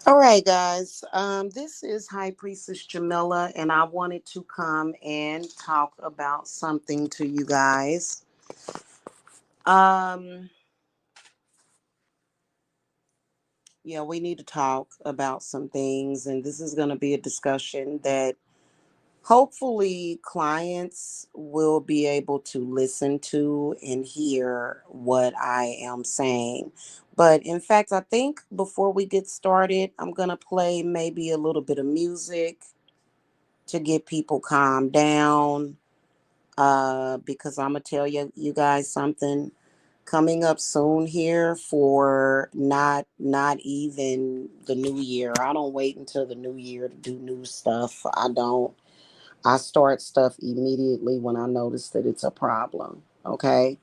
All right, guys. This is High Priestess Jamila, and I wanted to come and talk about something to you guys. Um, yeah, we need to talk about some things, and this is going to be a discussion that hopefully clients will be able to listen to and hear what I am saying. But in fact, I think before we get started, I'm going to play maybe a little bit of music to get people calmed down. Because I'm gonna tell you guys something coming up soon here for not even the new year. I don't wait until the new year to do new stuff. I don't. I start stuff immediately when I notice that it's a problem. Okay,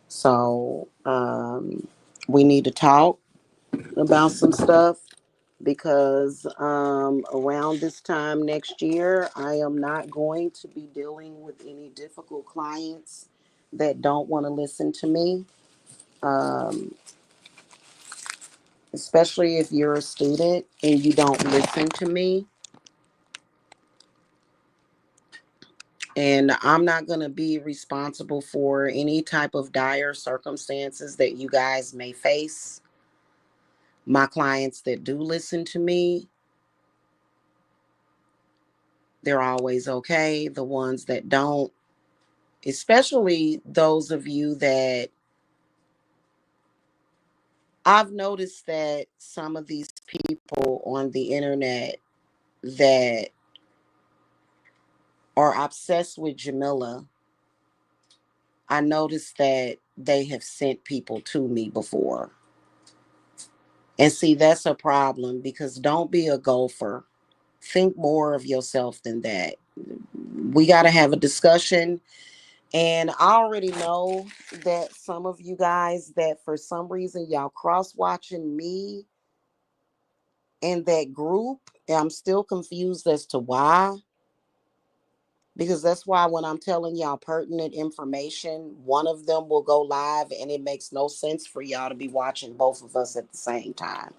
so we need to talk about some stuff because around this time next year, I am not going to be dealing with any difficult clients that don't want to listen to me, um, especially if you're a student and you don't listen to me. And I'm not going to be responsible for any type of dire circumstances that you guys may face. My clients that do listen to me, they're always okay. The ones that don't, especially those of you that I've noticed that some of these people on the internet that are obsessed with Jamila, I noticed that they have sent people to me before. And see, that's a problem because don't be a gopher. Think more of yourself than that. We got to have a discussion. And I already know that some of you guys that for some reason y'all cross watching me in that group. I'm still confused as to why. Because that's why when I'm telling y'all pertinent information, one of them will go live and it makes no sense for y'all to be watching both of us at the same time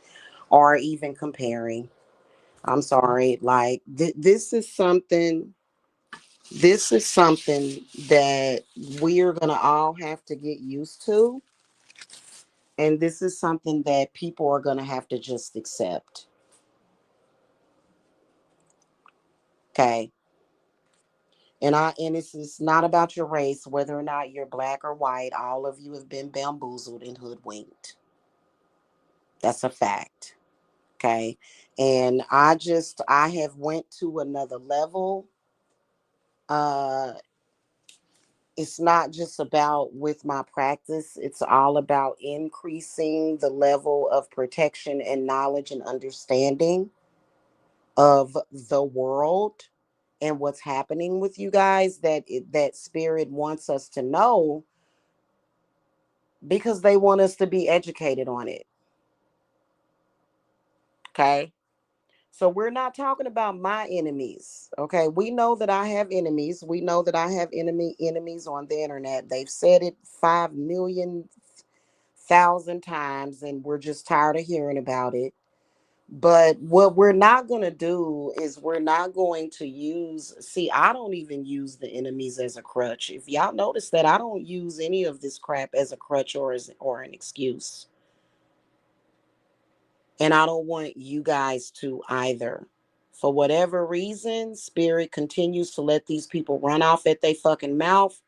or even comparing. I'm sorry. Like this is something that we're going to all have to get used to. And this is something that people are going to have to just accept. Okay. And this is not about your race, whether or not you're black or white. All of you have been bamboozled and hoodwinked. That's a fact. Okay. And I have went to another level. Uh it's not just about with my practice, it's all about increasing the level of protection and knowledge and understanding of the world and what's happening with you guys that spirit wants us to know because they want us to be educated on it. Okay. So we're not talking about my enemies. Okay. We know that I have enemies. We know that I have enemies on the internet. They've said it 5 million thousand times and we're just tired of hearing about it. But what we're not going to do is we're not going to see, I don't even use the enemies as a crutch. If y'all notice that I don't use any of this crap as a crutch or an excuse. And I don't want you guys to either. For whatever reason, spirit continues to let these people run off at their fucking mouth.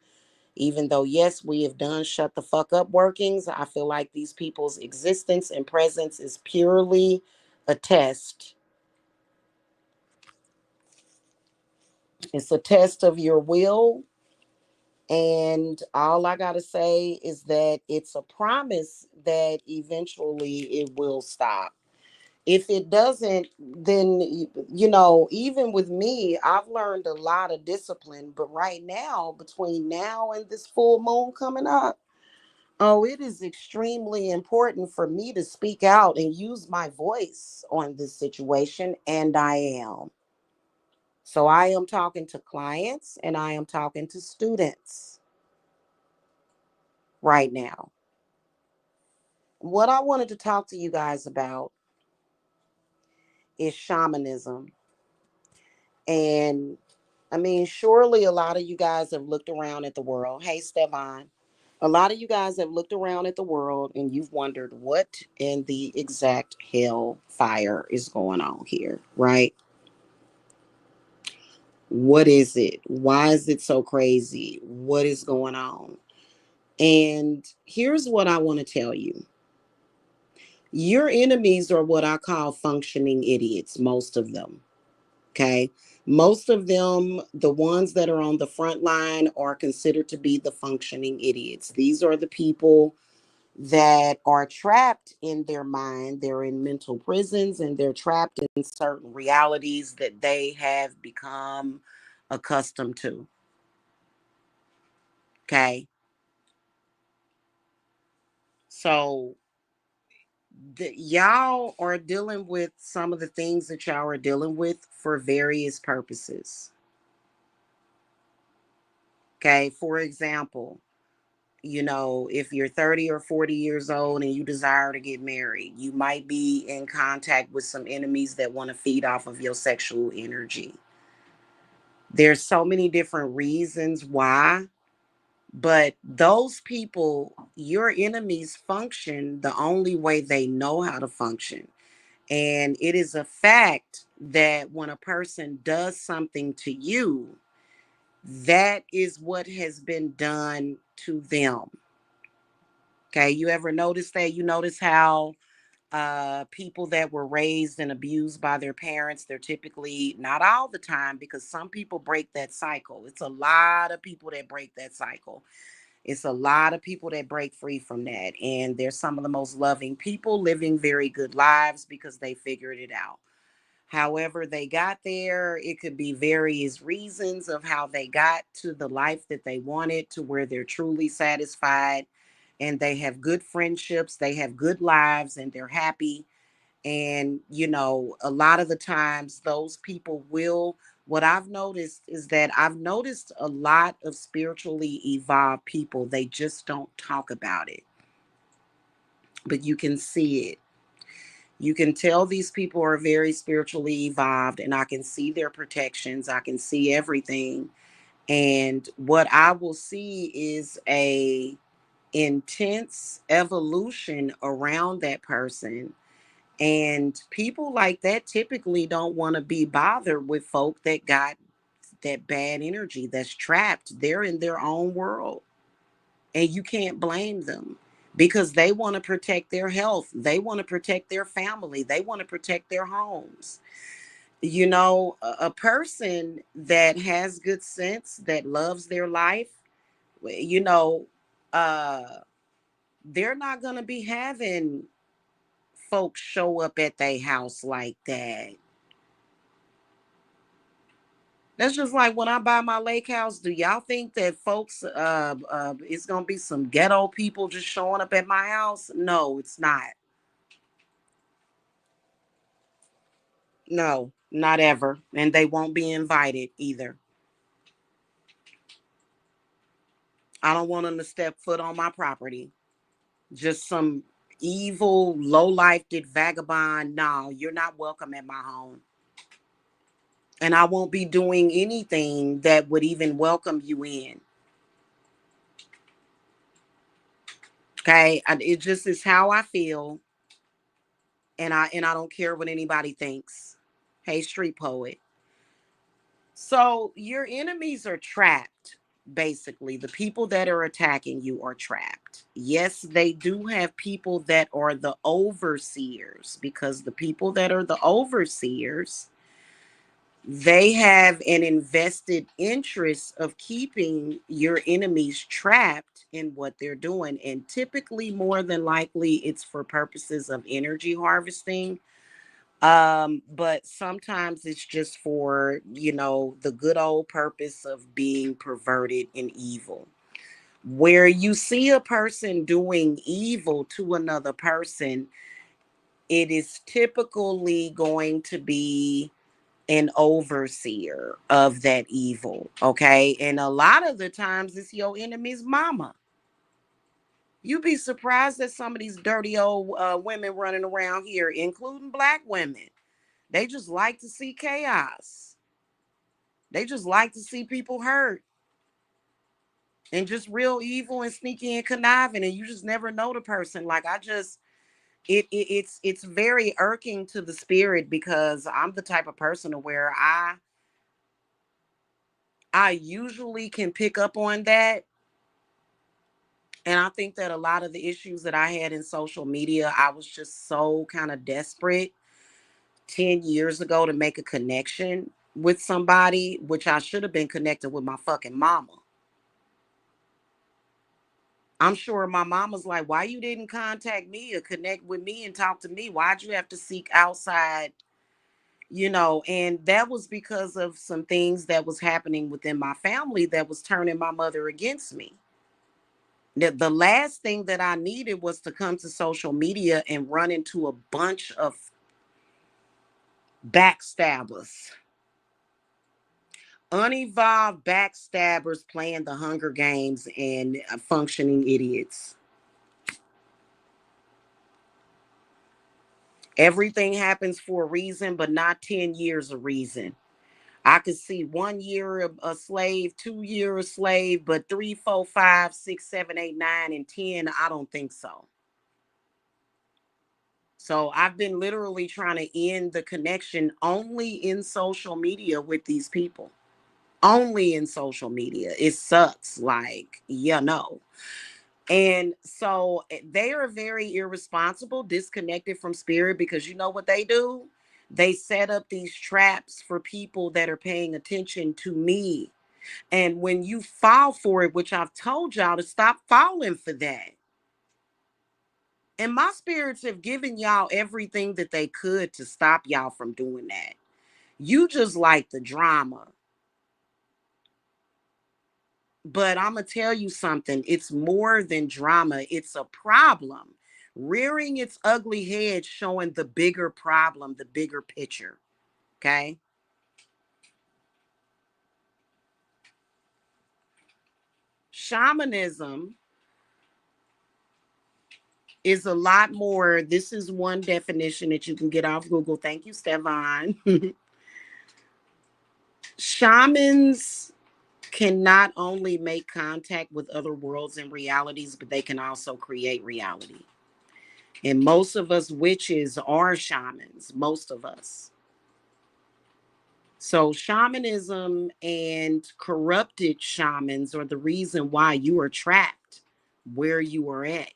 Even though, yes, we have done shut the fuck up workings, I feel like these people's existence and presence is purely a test. It's a test of your will. And all I got to say is that it's a promise that eventually it will stop. If it doesn't, then even with me, I've learned a lot of discipline. But right now, between now and this full moon coming up, oh, it is extremely important for me to speak out and use my voice on this situation, and I am. So I am talking to clients and I am talking to students right now. What I wanted to talk to you guys about is shamanism. And I mean, surely a lot of you guys have looked around at the world. Hey, Stevan. A lot of you guys have looked around at the world and you've wondered what in the exact hell fire is going on here, right? What is it? Why is it so crazy? What is going on? And here's what I want to tell you. Your enemies are what I call functioning idiots, most of them. Okay. Most of them, the ones that are on the front line, are considered to be the functioning idiots. These are the people that are trapped in their mind. They're in mental prisons and they're trapped in certain realities that they have become accustomed to. Okay. So y'all are dealing with some of the things that y'all are dealing with for various purposes. Okay. For example, if you're 30 or 40 years old and you desire to get married, you might be in contact with some enemies that want to feed off of your sexual energy. There's so many different reasons why, but those people, your enemies, function the only way they know how to function. And it is a fact that when a person does something to you, that is what has been done to them. Okay, you ever notice that? You notice how people that were raised and abused by their parents, they're typically, not all the time, because some people break that cycle. It's a lot of people that break that cycle. It's a lot of people that break free from that. And they're some of the most loving people living very good lives because they figured it out. However, they got there, it could be various reasons of how they got to the life that they wanted, to where they're truly satisfied and they have good friendships, they have good lives, and they're happy. And, a lot of the times those people will, what I've noticed is that I've noticed a lot of spiritually evolved people, they just don't talk about it, but you can see it. You can tell these people are very spiritually evolved, and I can see their protections. I can see everything. And what I will see is a intense evolution around that person. And people like that typically don't want to be bothered with folk that got that bad energy, that's trapped. They're in their own world. And you can't blame them because they want to protect their health. They want to protect their family. They want to protect their homes. A person that has good sense, that loves their life, you know, uh, they're not going to be having folks show up at their house like that. That's just like when I buy my lake house. Do y'all think that folks, it's gonna be some ghetto people just showing up at my house? No, it's not. No, not ever. And they won't be invited either. I don't want them to step foot on my property. Just some evil, low-lifed vagabond. No, you're not welcome at my home. And I won't be doing anything that would even welcome you in. Okay. It just is how I feel. And I don't care what anybody thinks. Hey, street poet. So your enemies are trapped. Basically, the people that are attacking you are trapped. Yes, they do have people that are the overseers, because the people that are the overseers, they have an invested interest of keeping your enemies trapped in what they're doing. And typically, more than likely, it's for purposes of energy harvesting. But sometimes it's just for, the good old purpose of being perverted and evil. Where you see a person doing evil to another person, it is typically going to be an overseer of that evil. Okay. And a lot of the times it's your enemy's mama. You'd be surprised at some of these dirty old women running around here, including black women. They just like to see chaos. They just like to see people hurt and just real evil and sneaky and conniving, and you just never know the person. Like I just it's very irking to the spirit because I'm the type of person to where I usually can pick up on that. And I think that a lot of the issues that I had in social media, I was just so kind of desperate 10 years ago to make a connection with somebody, which I should have been connected with my fucking mama. I'm sure my mama's like, why you didn't contact me or connect with me and talk to me? Why'd you have to seek outside, And that was because of some things that was happening within my family that was turning my mother against me. The last thing that I needed was to come to social media and run into a bunch of backstabbers, unevolved backstabbers playing the Hunger Games and functioning idiots. Everything happens for a reason, but not 10 years of reason. I could see 1 year a slave, 2 year a slave, but 3, 4, 5, 6, 7, 8, 9, and 10, I don't think so. So I've been literally trying to end the connection only in social media with these people. Only in social media. It sucks. Like, no. And so they are very irresponsible, disconnected from spirit because you know what they do? They set up these traps for people that are paying attention to me. And when you fall for it, which I've told y'all to stop falling for that. And my spirits have given y'all everything that they could to stop y'all from doing that. You just like the drama. But I'm going to tell you something. It's more than drama. It's a problem. Rearing its ugly head, showing the bigger problem, the bigger picture. Okay. Shamanism is a lot more. This is one definition that you can get off Google. Thank you, Stefan. Shamans can not only make contact with other worlds and realities, but they can also create reality. And most of us witches are shamans, most of us. So, shamanism and corrupted shamans are the reason why you are trapped where you are at,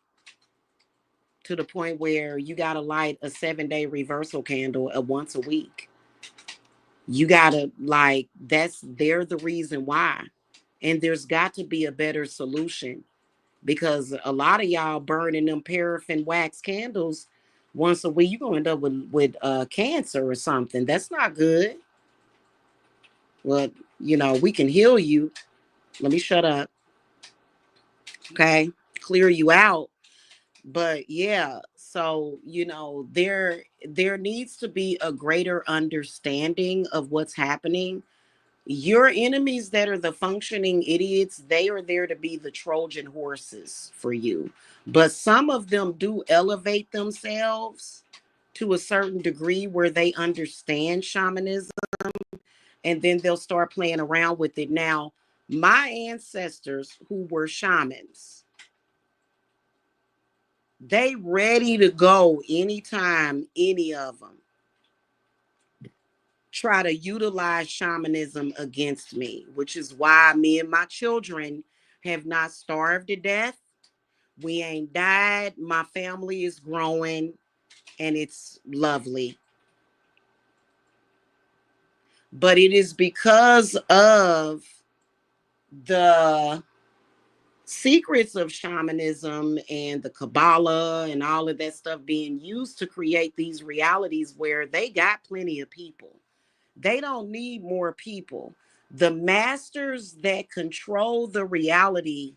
to the point where you got to light a 7-day reversal candle once a week. You got to, they're the reason why. And there's got to be a better solution because a lot of y'all burning them paraffin wax candles once a week, you're going to end up with cancer or something. That's not good. Well, we can heal you. Let me shut up. Okay. Clear you out. But yeah, so there needs to be a greater understanding of what's happening. Your enemies that are the functioning idiots, they are there to be the Trojan horses for you. But some of them do elevate themselves to a certain degree where they understand shamanism, and then they'll start playing around with it. Now, my ancestors who were shamans, they ready to go anytime any of them try to utilize shamanism against me, which is why me and my children have not starved to death. We ain't died. My family is growing and it's lovely. But it is because of the secrets of shamanism and the Kabbalah and all of that stuff being used to create these realities where they got plenty of people. They don't need more people. The masters that control the reality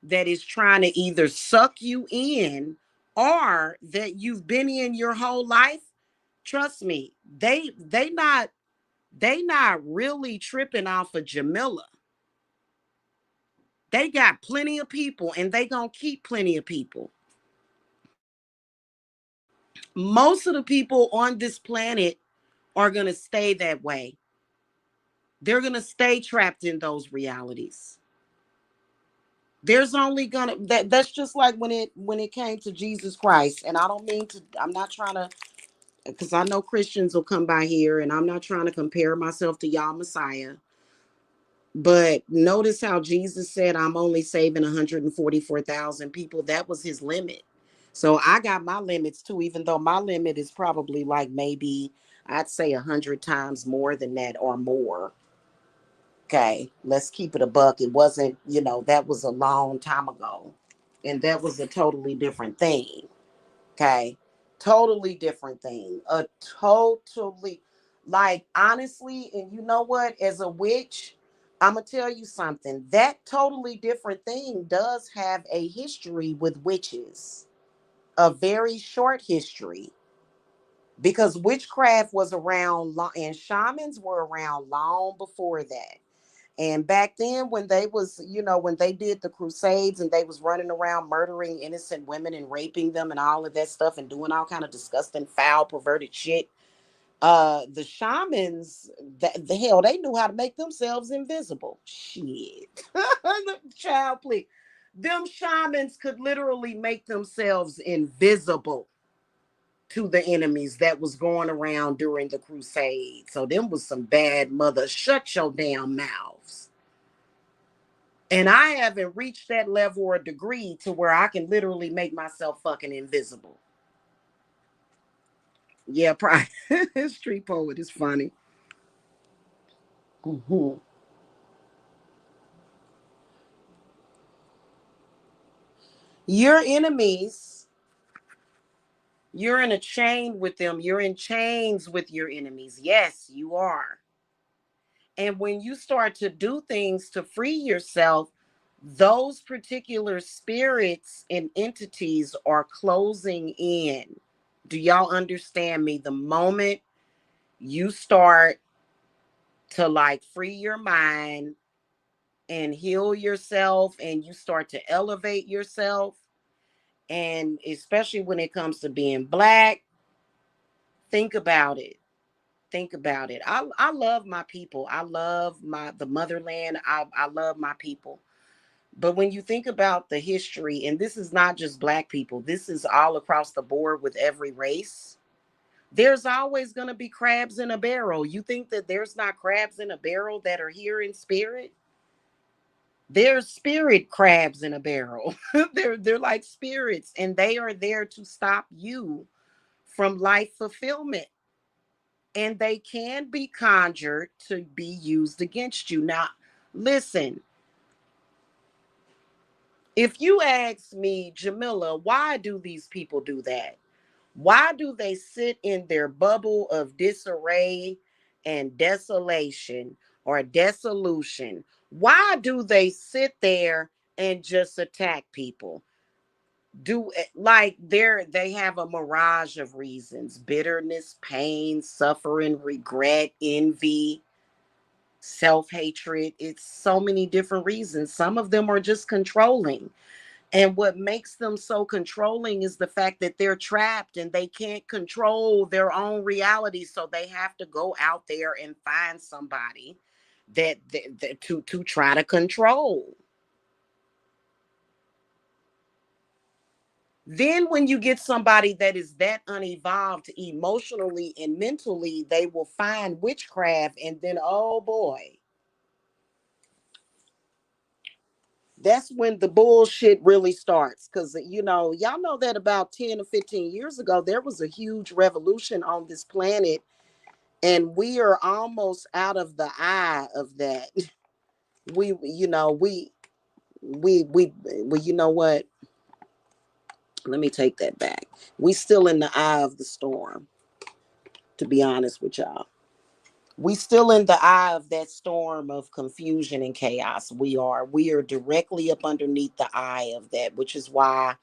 that is trying to either suck you in or that you've been in your whole life, trust me, they not really tripping off of Jamila. They got plenty of people and they gonna keep plenty of people. Most of the people on this planet are going to stay that way. They're going to stay trapped in those realities. There's only gonna that's just like when it came to Jesus Christ. And I don't mean to, I'm not trying to, because I know Christians will come by here, and I'm not trying to compare myself to y'all Messiah. But notice how Jesus said, I'm only saving 144,000 people. That was his limit. So I got my limits too, even though my limit is probably like maybe I'd say 100 times more than that or more. Okay, let's keep it a buck. It wasn't, that was a long time ago. And that was a totally different thing. Okay. Totally different thing. A totally, like, honestly, and you know what? As a witch, I'm going to tell you something. That totally different thing does have a history with witches, a very short history, because witchcraft was around and shamans were around long before that. And back then, when they was, when they did the crusades and they was running around murdering innocent women and raping them and all of that stuff and doing all kind of disgusting, foul, perverted shit, the shamans, the hell, they knew how to make themselves invisible. Shit. Child, please. Them shamans could literally make themselves invisible to the enemies that was going around during the crusade. So them was some bad mother. Shut your damn mouths. And I haven't reached that level or degree to where I can literally make myself fucking invisible. Yeah, probably. Street poet is funny. Mhm. Your enemies, you're in a chain with them. You're in chains with your enemies. Yes, you are. And when you start to do things to free yourself, those particular spirits and entities are closing in. Do y'all understand me? The moment you start to like free your mind and heal yourself and you start to elevate yourself, and especially when it comes to being black, think about it. Think about it. I love my people. I love the motherland. I love my people. But when you think about the history, and this is not just black people, this is all across the board with every race, there's always going to be crabs in a barrel. You think that there's not crabs in a barrel that are here in spirit? There's spirit crabs in a barrel. They're like spirits, and they are there to stop you from life fulfillment. And they can be conjured to be used against you. Now, listen, if you ask me, Jamila, why do these people do that? Why do they sit in their bubble of disarray and desolation or dissolution? Why do they sit there and just attack people? Like they have a mirage of reasons: bitterness, pain, suffering, regret, envy, self-hatred. It's so many different reasons. Some of them are just controlling. And what makes them so controlling is the fact that they're trapped and they can't control their own reality. So they have to go out there and find somebody that to try to control. Then when you get somebody that is that unevolved emotionally and mentally, they will find witchcraft, and then, oh boy, that's when the bullshit really starts. Because, y'all know that about 10 or 15 years ago, there was a huge revolution on this planet, and we are almost out of the eye of that. We, well, you know what? Let me take that back. We still in the eye of the storm, to be honest with y'all. We still in the eye of that storm of confusion and chaos. We are directly up underneath the eye of that, which is why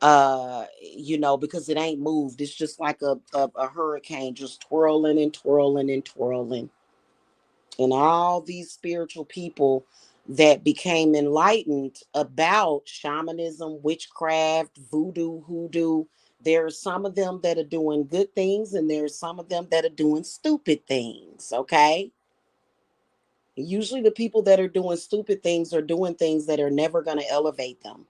because it ain't moved. It's just like a hurricane just twirling and twirling and twirling. And all these spiritual people that became enlightened about shamanism, witchcraft, voodoo, hoodoo, There's some of them that are doing good things, and there's some of them that are doing stupid things, okay? Usually the people that are doing stupid things are doing things that are never going to elevate them.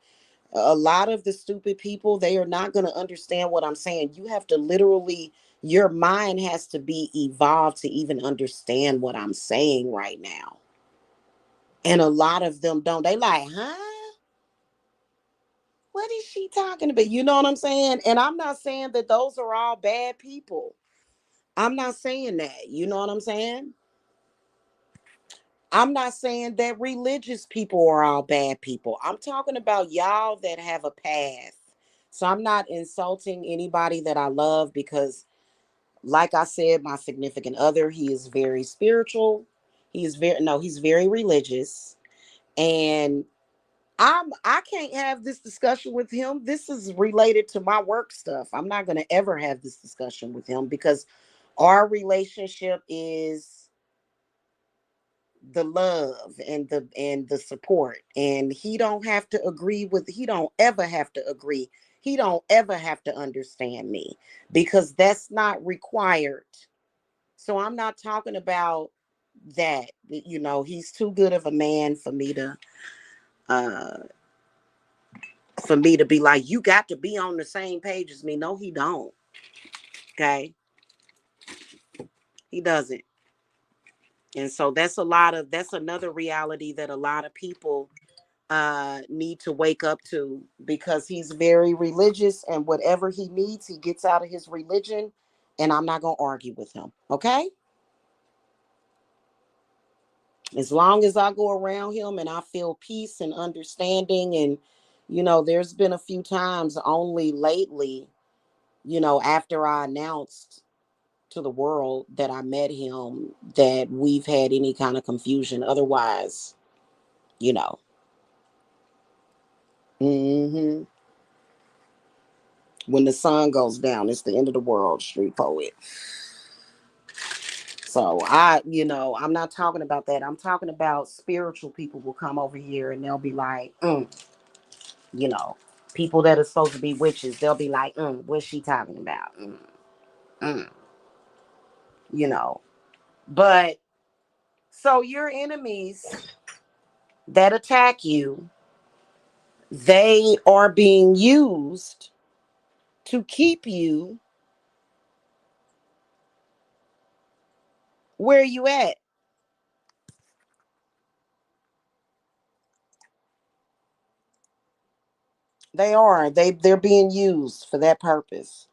A lot of the stupid people, they are not going to understand what I'm saying. You have to literally, your mind has to be evolved to even understand what I'm saying right now. And a lot of them don't. They like, huh? What is she talking about? You know what I'm saying? And I'm not saying that those are all bad people. I'm not saying that. You know what I'm saying? I'm not saying that religious people are all bad people. I'm talking about y'all that have a path. So I'm not insulting anybody that I love because, like I said, my significant other, he is very spiritual. He's very religious. And I can't have this discussion with him. This is related to my work stuff. I'm not going to ever have this discussion with him because our relationship is the love and the support, and he don't ever have to agree, he don't ever have to understand me because that's not required. So I'm not talking about that. He's too good of a man uh for me to be like, you got to be on the same page as me. No, he don't. Okay, he doesn't. And so that's another reality that a lot of people need to wake up to, because he's very religious, and whatever he needs he gets out of his religion, and I'm not going to argue with him. Okay, as long as I go around him and I feel peace and understanding. And there's been a few times only lately, after I announced to the world that I met him, that we've had any kind of confusion. Otherwise, you know hmm when the sun goes down, it's the end of the world, street poet. So I'm not talking about that. I'm talking about spiritual people will come over here and they'll be like, you know, people that are supposed to be witches, they'll be like, what's she talking about? Mm. You know, but so your enemies that attack you, they are being used to keep you where you at. They are. They're being used for that purpose.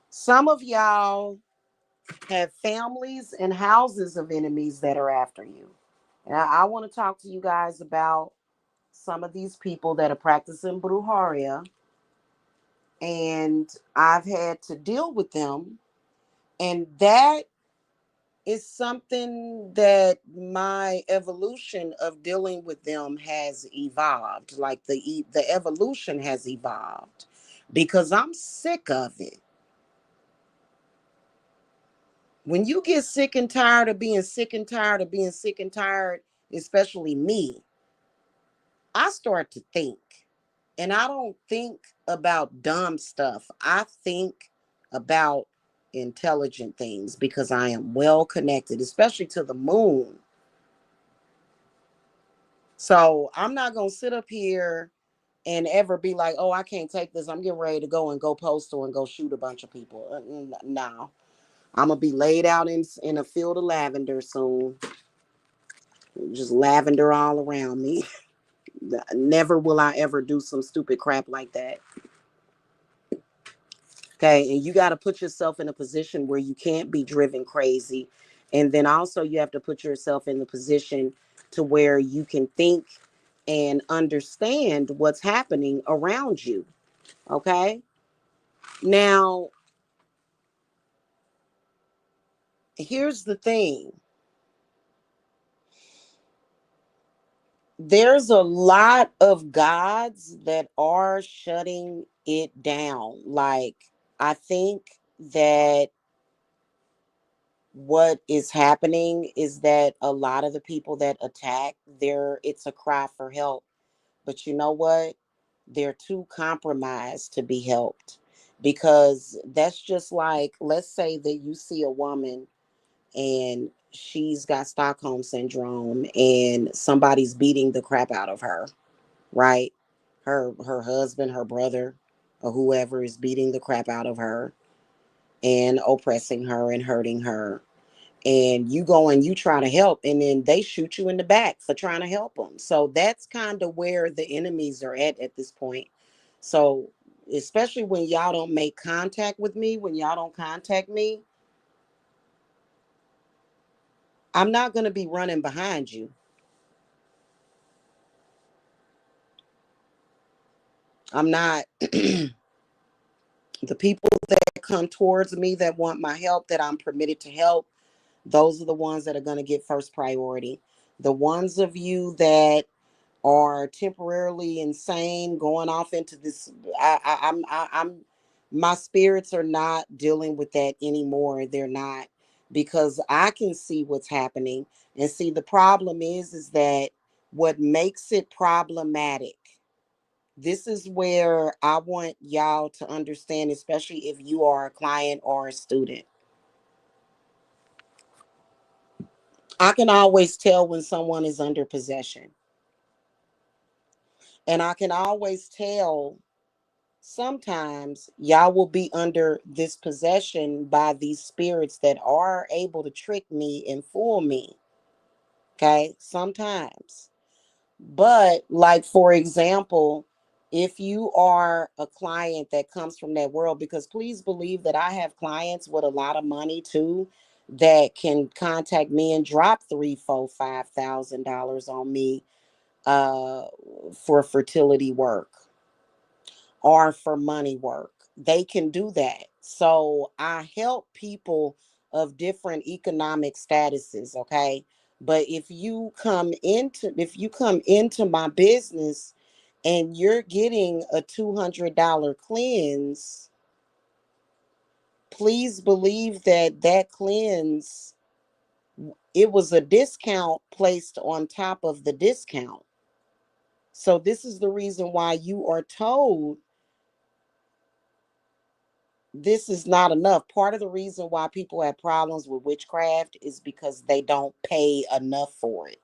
Some of y'all have families and houses of enemies that are after you. And I want to talk to you guys about some of these people that are practicing brujeria, and I've had to deal with them, and that is something that my evolution of dealing with them has evolved. Like the evolution has evolved because I'm sick of it. When you get sick and tired of being sick and tired of being sick and tired, especially me, I start to think. And I don't think about dumb stuff. I think about intelligent things because I am well connected, especially to the moon. So I'm not going to sit up here and ever be like, oh, I can't take this. I'm getting ready to go postal and go shoot a bunch of people. No, I'm going to be laid out in a field of lavender soon. Just lavender all around me. Never will I ever do some stupid crap like that. Okay. And you got to put yourself in a position where you can't be driven crazy. And then also you have to put yourself in the position to where you can think and understand what's happening around you. Okay. Now, here's the thing. There's a lot of gods that are shutting it down. Like, I think that what is happening is that a lot of the people that attack, it's a cry for help. But you know what? They're too compromised to be helped. Because that's just like, let's say that you see a woman and she's got Stockholm syndrome and somebody's beating the crap out of her, right? Her husband, her brother, or whoever is beating the crap out of her and oppressing her and hurting her. And you go and you try to help, and then they shoot you in the back for trying to help them. So that's kind of where the enemies are at this point. So especially when y'all don't make contact with me, when y'all don't contact me, I'm not going to be running behind you. I'm not. The people that come towards me that want my help, that I'm permitted to help, those are the ones that are going to get first priority. The ones of you that are temporarily insane, going off into this, I'm, my spirits are not dealing with that anymore. They're not, because I can see what's happening. And see, the problem is that what makes it problematic, this is where I want y'all to understand, especially if you are a client or a student. I can always tell when someone is under possession. And I can always tell sometimes y'all will be under this possession by these spirits that are able to trick me and fool me. Okay, sometimes. But, like, for example, if you are a client that comes from that world, because please believe that I have clients with a lot of money too that can contact me and drop three, four, $5,000 on me uh, for fertility work or for money work. They can do that. So I help people of different economic statuses, okay? But if you come into my business and you're getting a $200 cleanse, please believe that that cleanse, it was a discount placed on top of the discount. So this is the reason why you are told this is not enough. Part of the reason why people have problems with witchcraft is because they don't pay enough for it.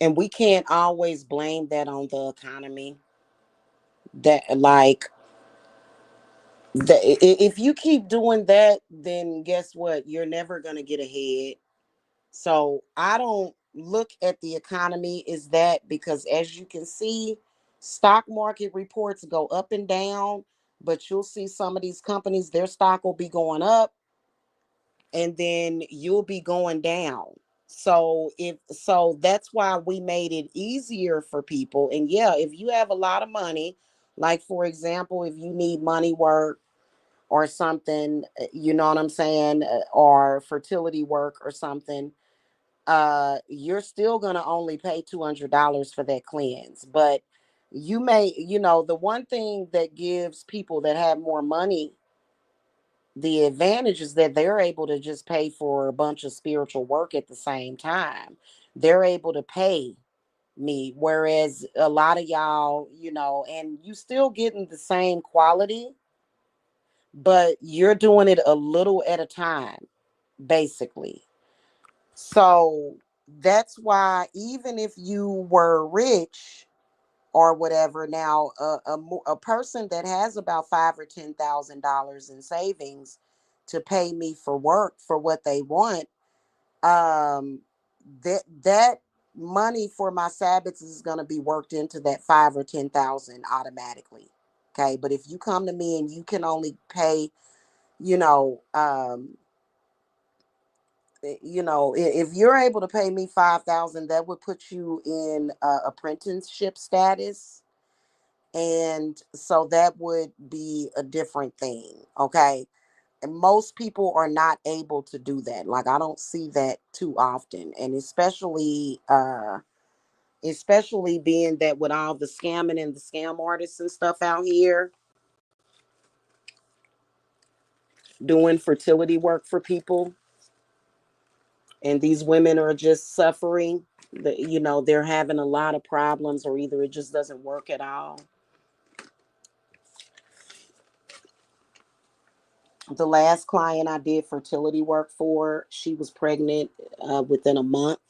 And we can't always blame that on the economy. That, like, if you keep doing that, then guess what? You're never going to get ahead. So I don't look at the economy as that, because as you can see, stock market reports go up and down, but you'll see some of these companies, their stock will be going up and then you'll be going down. So that's why we made it easier for people. And yeah, if you have a lot of money, like for example, if you need money work or something, you know what I'm saying, or fertility work or something, you're still going to only pay $200 for that cleanse. But the one thing that gives people that have more money the advantage is that they're able to just pay for a bunch of spiritual work at the same time. They're able to pay me, whereas a lot of y'all, and you still getting the same quality, but you're doing it a little at a time, basically. So that's why, even if you were rich or whatever, now a person that has about $5,000 or $10,000 in savings to pay me for work for what they want, um, that money for my Sabbaths is going to be worked into that 5 or 10,000 automatically. Okay, but if you come to me and you can only pay, you know, um, if you're able to pay me 5,000, that would put you in apprenticeship status, and so that would be a different thing. Okay, and most people are not able to do that. Like, I don't see that too often, and especially being that with all the scamming and the scam artists and stuff out here, doing fertility work for people, and these women are just suffering. They're having a lot of problems, or either it just doesn't work at all. The last client I did fertility work for, she was pregnant within a month.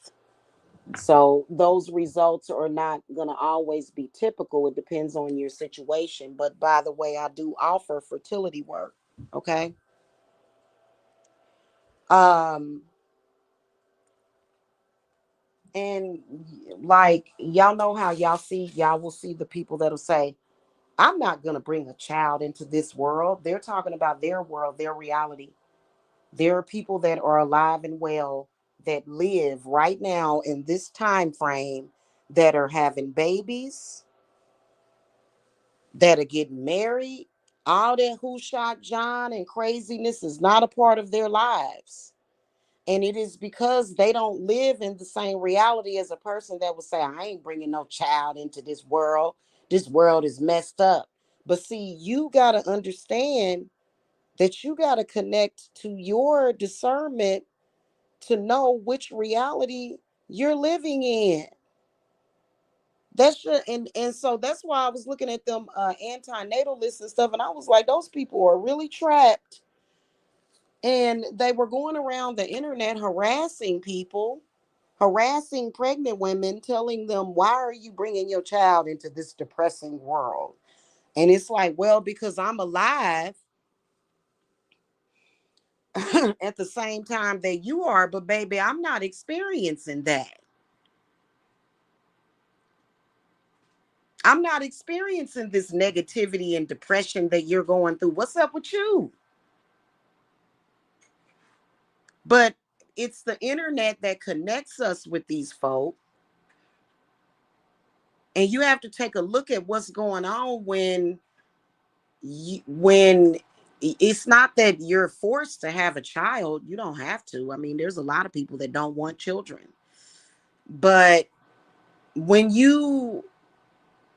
So those results are not going to always be typical. It depends on your situation. But by the way, I do offer fertility work. Okay. Um, and like, y'all know how y'all will see the people that'll say, I'm not going to bring a child into this world. They're talking about their world, their reality. There are people that are alive and well that live right now in this time frame that are having babies, that are getting married. All that who shot John and craziness is not a part of their lives. And it is because they don't live in the same reality as a person that would say, I ain't bringing no child into this world. This world is messed up. But see, you got to understand that you got to connect to your discernment to know which reality you're living in. And so that's why I was looking at them antinatalists and stuff, and I was like, those people are really trapped. And they were going around the internet harassing people, harassing pregnant women, telling them, why are you bringing your child into this depressing world? And it's like, well, because I'm alive at the same time that you are, but baby, I'm not experiencing that. I'm not experiencing this negativity and depression that you're going through. What's up with you? But it's the internet that connects us with these folk. And you have to take a look at what's going on when it's not that you're forced to have a child. You don't have to. I mean, there's a lot of people that don't want children. But when you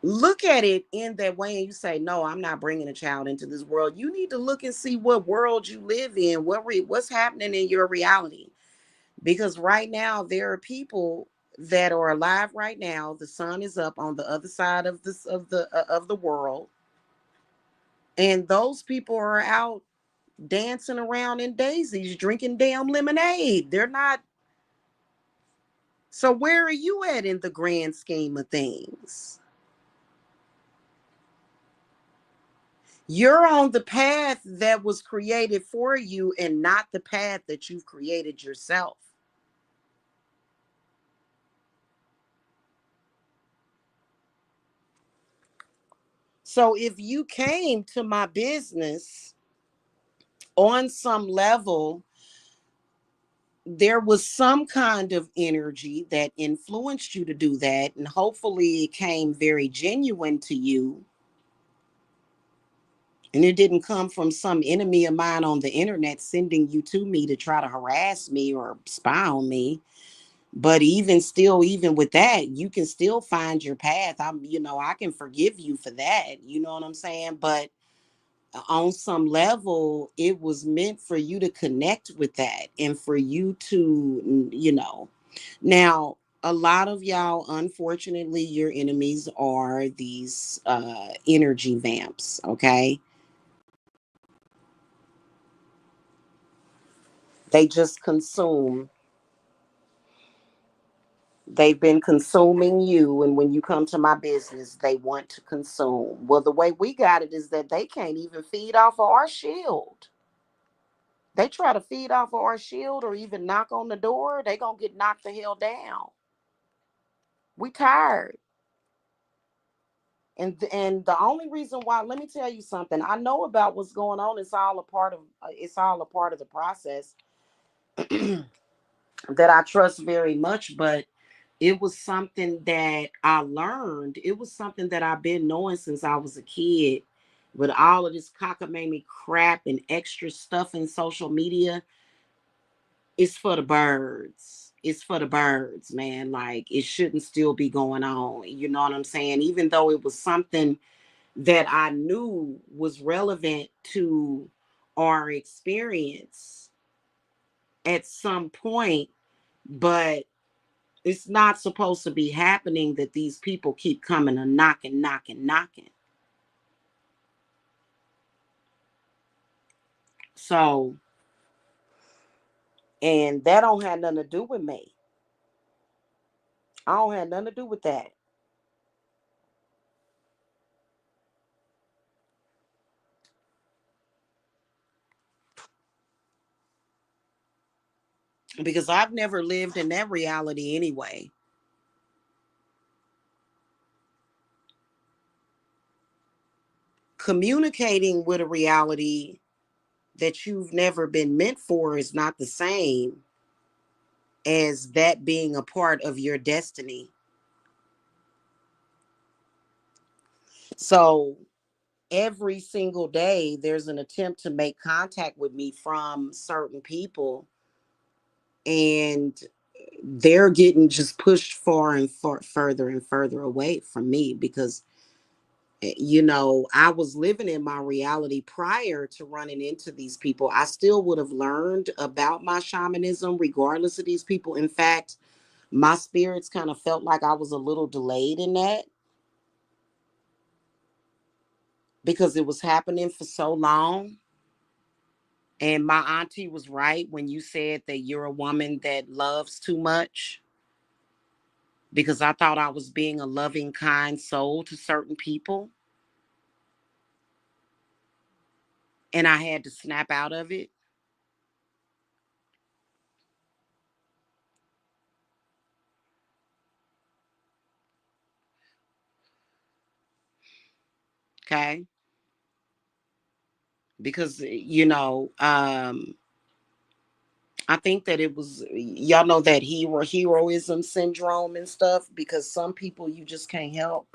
look at it in that way and you say, no, I'm not bringing a child into this world, you need to look and see what world you live in, what's happening in your reality. Because right now there are people that are alive right now. The sun is up on the other side of the world, and those people are out dancing around in daisies, drinking damn lemonade. They're not. So where are you at in the grand scheme of things? You're on the path that was created for you and not the path that you've created yourself. So if you came to my business on some level, there was some kind of energy that influenced you to do that, and hopefully it came very genuine to you, and it didn't come from some enemy of mine on the internet sending you to me to try to harass me or spy on me. But even still, even with that, you can still find your path. I can forgive you for that. You know what I'm saying? But on some level, it was meant for you to connect with that and for you to, now, a lot of y'all, unfortunately, your enemies are these energy vamps, okay? They just consume. They've been consuming you, and when you come to my business, they want to consume. Well, the way we got it is that they can't even feed off of our shield. They try to feed off of our shield or even knock on the door, they gonna get knocked the hell down. We tired. And the only reason why, let me tell you something. I know about what's going on. It's all a part of the process that I trust very much, but it was something that I learned. It was something that I've been knowing since I was a kid. With all of this cockamamie crap and extra stuff in social media, it's for the birds. It's for the birds, man. Like, it shouldn't still be going on. You know what I'm saying? Even though it was something that I knew was relevant to or experience at some point, but it's not supposed to be happening that these people keep coming and knocking, knocking, knocking. So, and that don't have nothing to do with me. I don't have nothing to do with that. Because I've never lived in that reality anyway. Communicating with a reality that you've never been meant for is not the same as that being a part of your destiny. So every single day, there's an attempt to make contact with me from certain people, and they're getting just pushed far and further and further away from me because I was living in my reality prior to running into these people. I still would have learned about my shamanism regardless of these people. In fact, my spirits kind of felt like I was a little delayed in that because it was happening for so long. And my auntie was right when you said that you're a woman that loves too much, because I thought I was being a loving, kind soul to certain people, and I had to snap out of it. Okay. Because, I think that it was, y'all know that heroism syndrome and stuff, because some people you just can't help.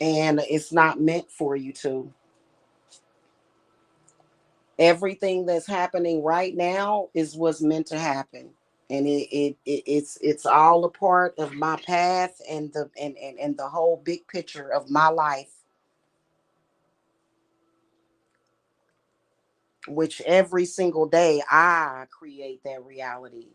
And it's not meant for you to. Everything that's happening right now is what's meant to happen. And it's all a part of my path and the whole big picture of my life, which every single day I create that reality.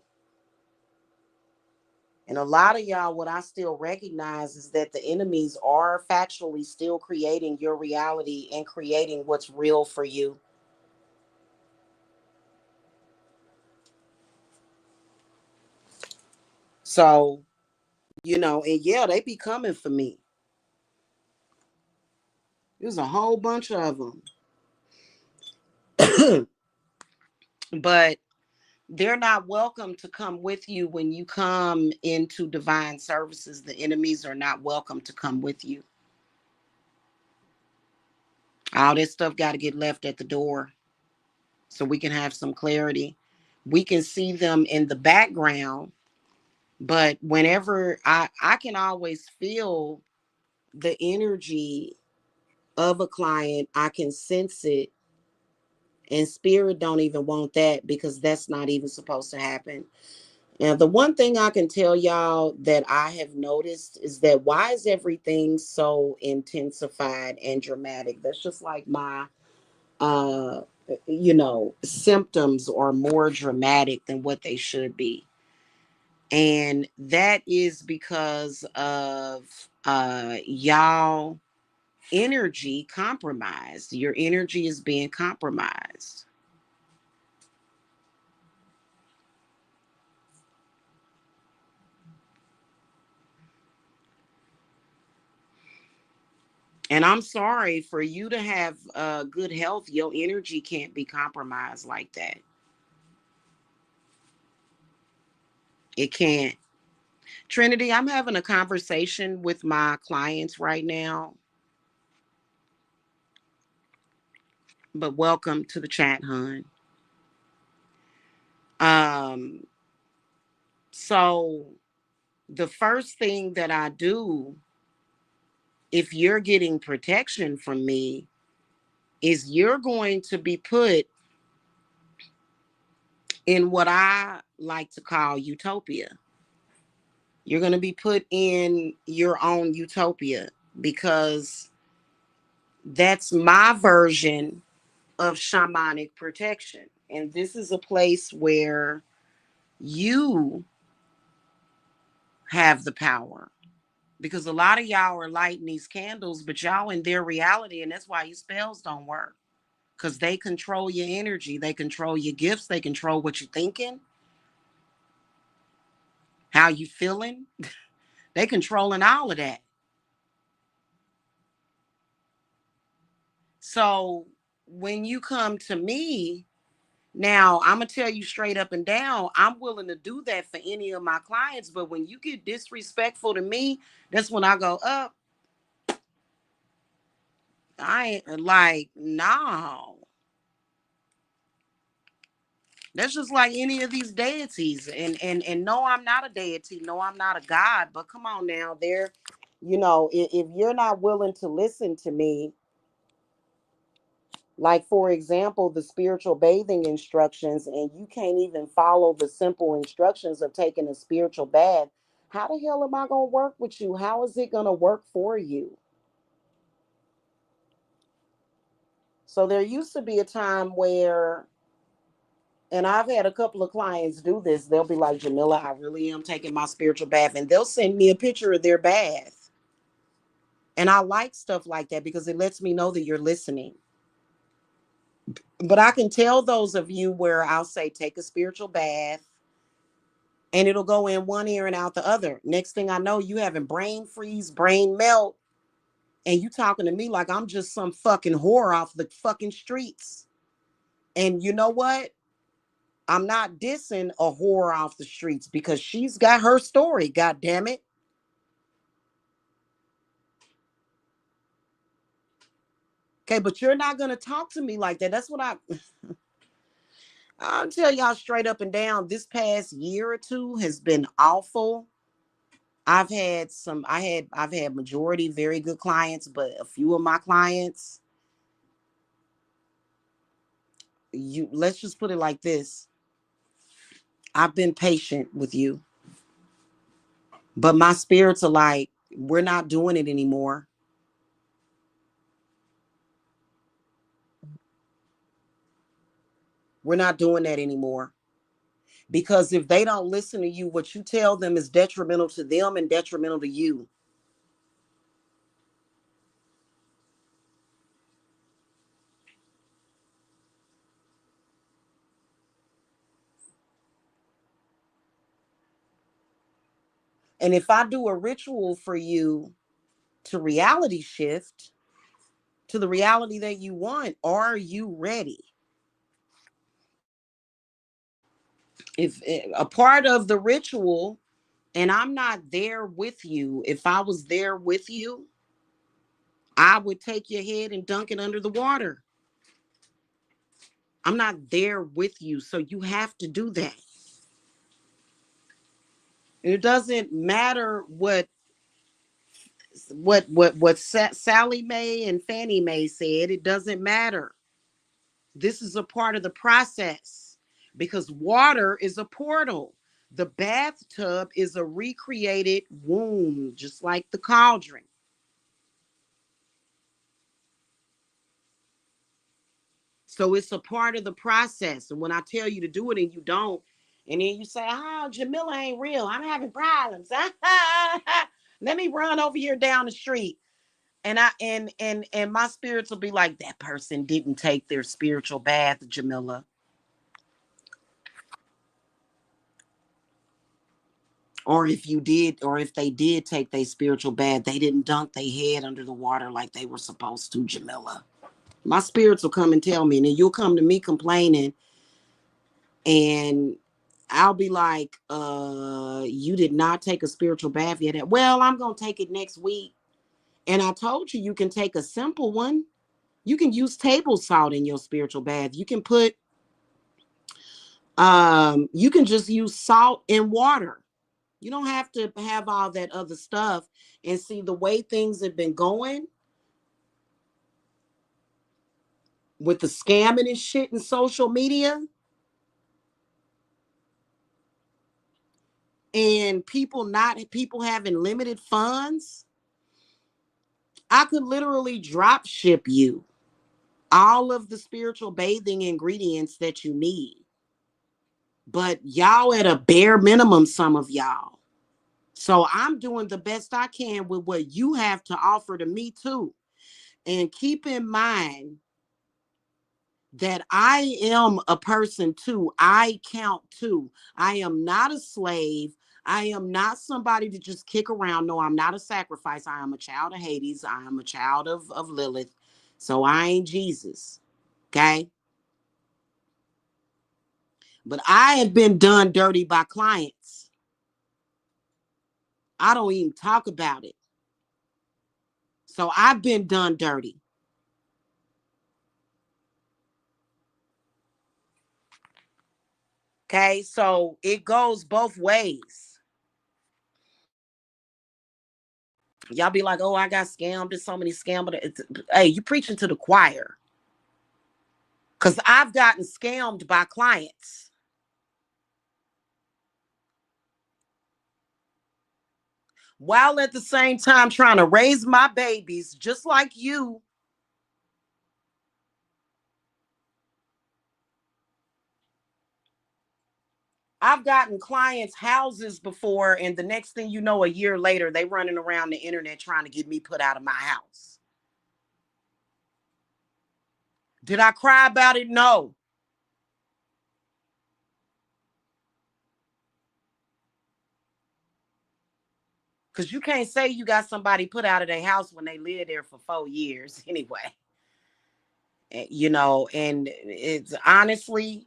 And a lot of y'all, what I still recognize is that the enemies are factually still creating your reality and creating what's real for you. So, and yeah, they be coming for me. There's a whole bunch of them. But they're not welcome to come with you when you come into divine services. The enemies are not welcome to come with you. All this stuff got to get left at the door so we can have some clarity. We can see them in the background, but whenever I can always feel the energy of a client, I can sense it, and spirit don't even want that because that's not even supposed to happen. Now, the one thing I can tell y'all that I have noticed is that why is everything so intensified and dramatic? That's just like my uh symptoms are more dramatic than what they should be. And that is because of y'all energy compromised. Your energy is being compromised. And I'm sorry, for you to have good health, your energy can't be compromised like that. It can't. Trinity, I'm having a conversation with my clients right now, but welcome to the chat, hon. Um, so the first thing that I do, if you're getting protection from me, is you're going to be put in what I like to call utopia. You're going to be put in your own utopia, because that's my version of shamanic protection. And this is a place where you have the power, because a lot of y'all are lighting these candles, but y'all in their reality. And that's why your spells don't work, because they control your energy. They control your gifts. They control what you're thinking, how you feeling. They controlling all of that. So when you come to me, now I'm gonna tell you straight up and down, I'm willing to do that for any of my clients. But when you get disrespectful to me, that's when I go up. I ain't like, no. That's just like any of these deities. And no, I'm not a deity. No, I'm not a god. But come on now, there, if you're not willing to listen to me, like for example, the spiritual bathing instructions, and you can't even follow the simple instructions of taking a spiritual bath, how the hell am I gonna work with you? How is it gonna work for you? So there used to be a time where, and I've had a couple of clients do this. They'll be like, Jamila, I really am taking my spiritual bath. And they'll send me a picture of their bath. And I like stuff like that because it lets me know that you're listening. But I can tell those of you where I'll say, take a spiritual bath, and it'll go in one ear and out the other. Next thing I know, you having brain freeze, brain melt, and you talking to me like I'm just some fucking whore off the fucking streets. And you know what? I'm not dissing a whore off the streets, because she's got her story, god damn it. Okay, but you're not gonna talk to me like that. That's what I'll tell y'all straight up and down. This past year or two has been awful. I've had majority very good clients, but a few of my clients, let's just put it like this. I've been patient with you, but my spirits are like, we're not doing it anymore. We're not doing that anymore. Because if they don't listen to you, what you tell them is detrimental to them and detrimental to you. And if I do a ritual for you to reality shift to the reality that you want, are you ready? If a part of the ritual, and I'm not there with you, if I was there with you, I would take your head and dunk it under the water. I'm not there with you, so you have to do that. It doesn't matter what Sally Mae and Fannie Mae said. It doesn't matter. This is a part of the process, because water is a portal. The bathtub is a recreated womb, just like the cauldron. So it's a part of the process. And when I tell you to do it and you don't, and then you say, oh, Jamila ain't real, I'm having problems. Let me run over here down the street. And my spirits will be like, that person didn't take their spiritual bath, Jamila. Or if you did, or if they did take their spiritual bath, they didn't dunk their head under the water like they were supposed to, Jamila. My spirits will come and tell me, and then you'll come to me complaining, and I'll be like, you did not take a spiritual bath yet. Well, I'm gonna take it next week. And I told you, you can take a simple one. You can use table salt in your spiritual bath. You can put you can just use salt and water. You don't have to have all that other stuff. And see, the way things have been going with the scamming and shit in social media, and people having limited funds, I could literally drop ship you all of the spiritual bathing ingredients that you need. But y'all at a bare minimum, some of y'all. So I'm doing the best I can with what you have to offer to me too. And keep in mind that I am a person too. I count too. I am not a slave. I am not somebody to just kick around. No, I'm not a sacrifice. I am a child of Hades. I am a child of Lilith. So I ain't Jesus. Okay. But I have been done dirty by clients. I don't even talk about it. So I've been done dirty. Okay. So it goes both ways. Y'all be like, oh, I got scammed. There's so many scams. Hey, you preaching to the choir. Because I've gotten scammed by clients while at the same time trying to raise my babies just like you. I've gotten clients houses before, and the next thing you know, a year later, they running around the internet trying to get me put out of my house. Did I cry about it? No. Because you can't say you got somebody put out of their house when they lived there for 4 years anyway. And it's honestly,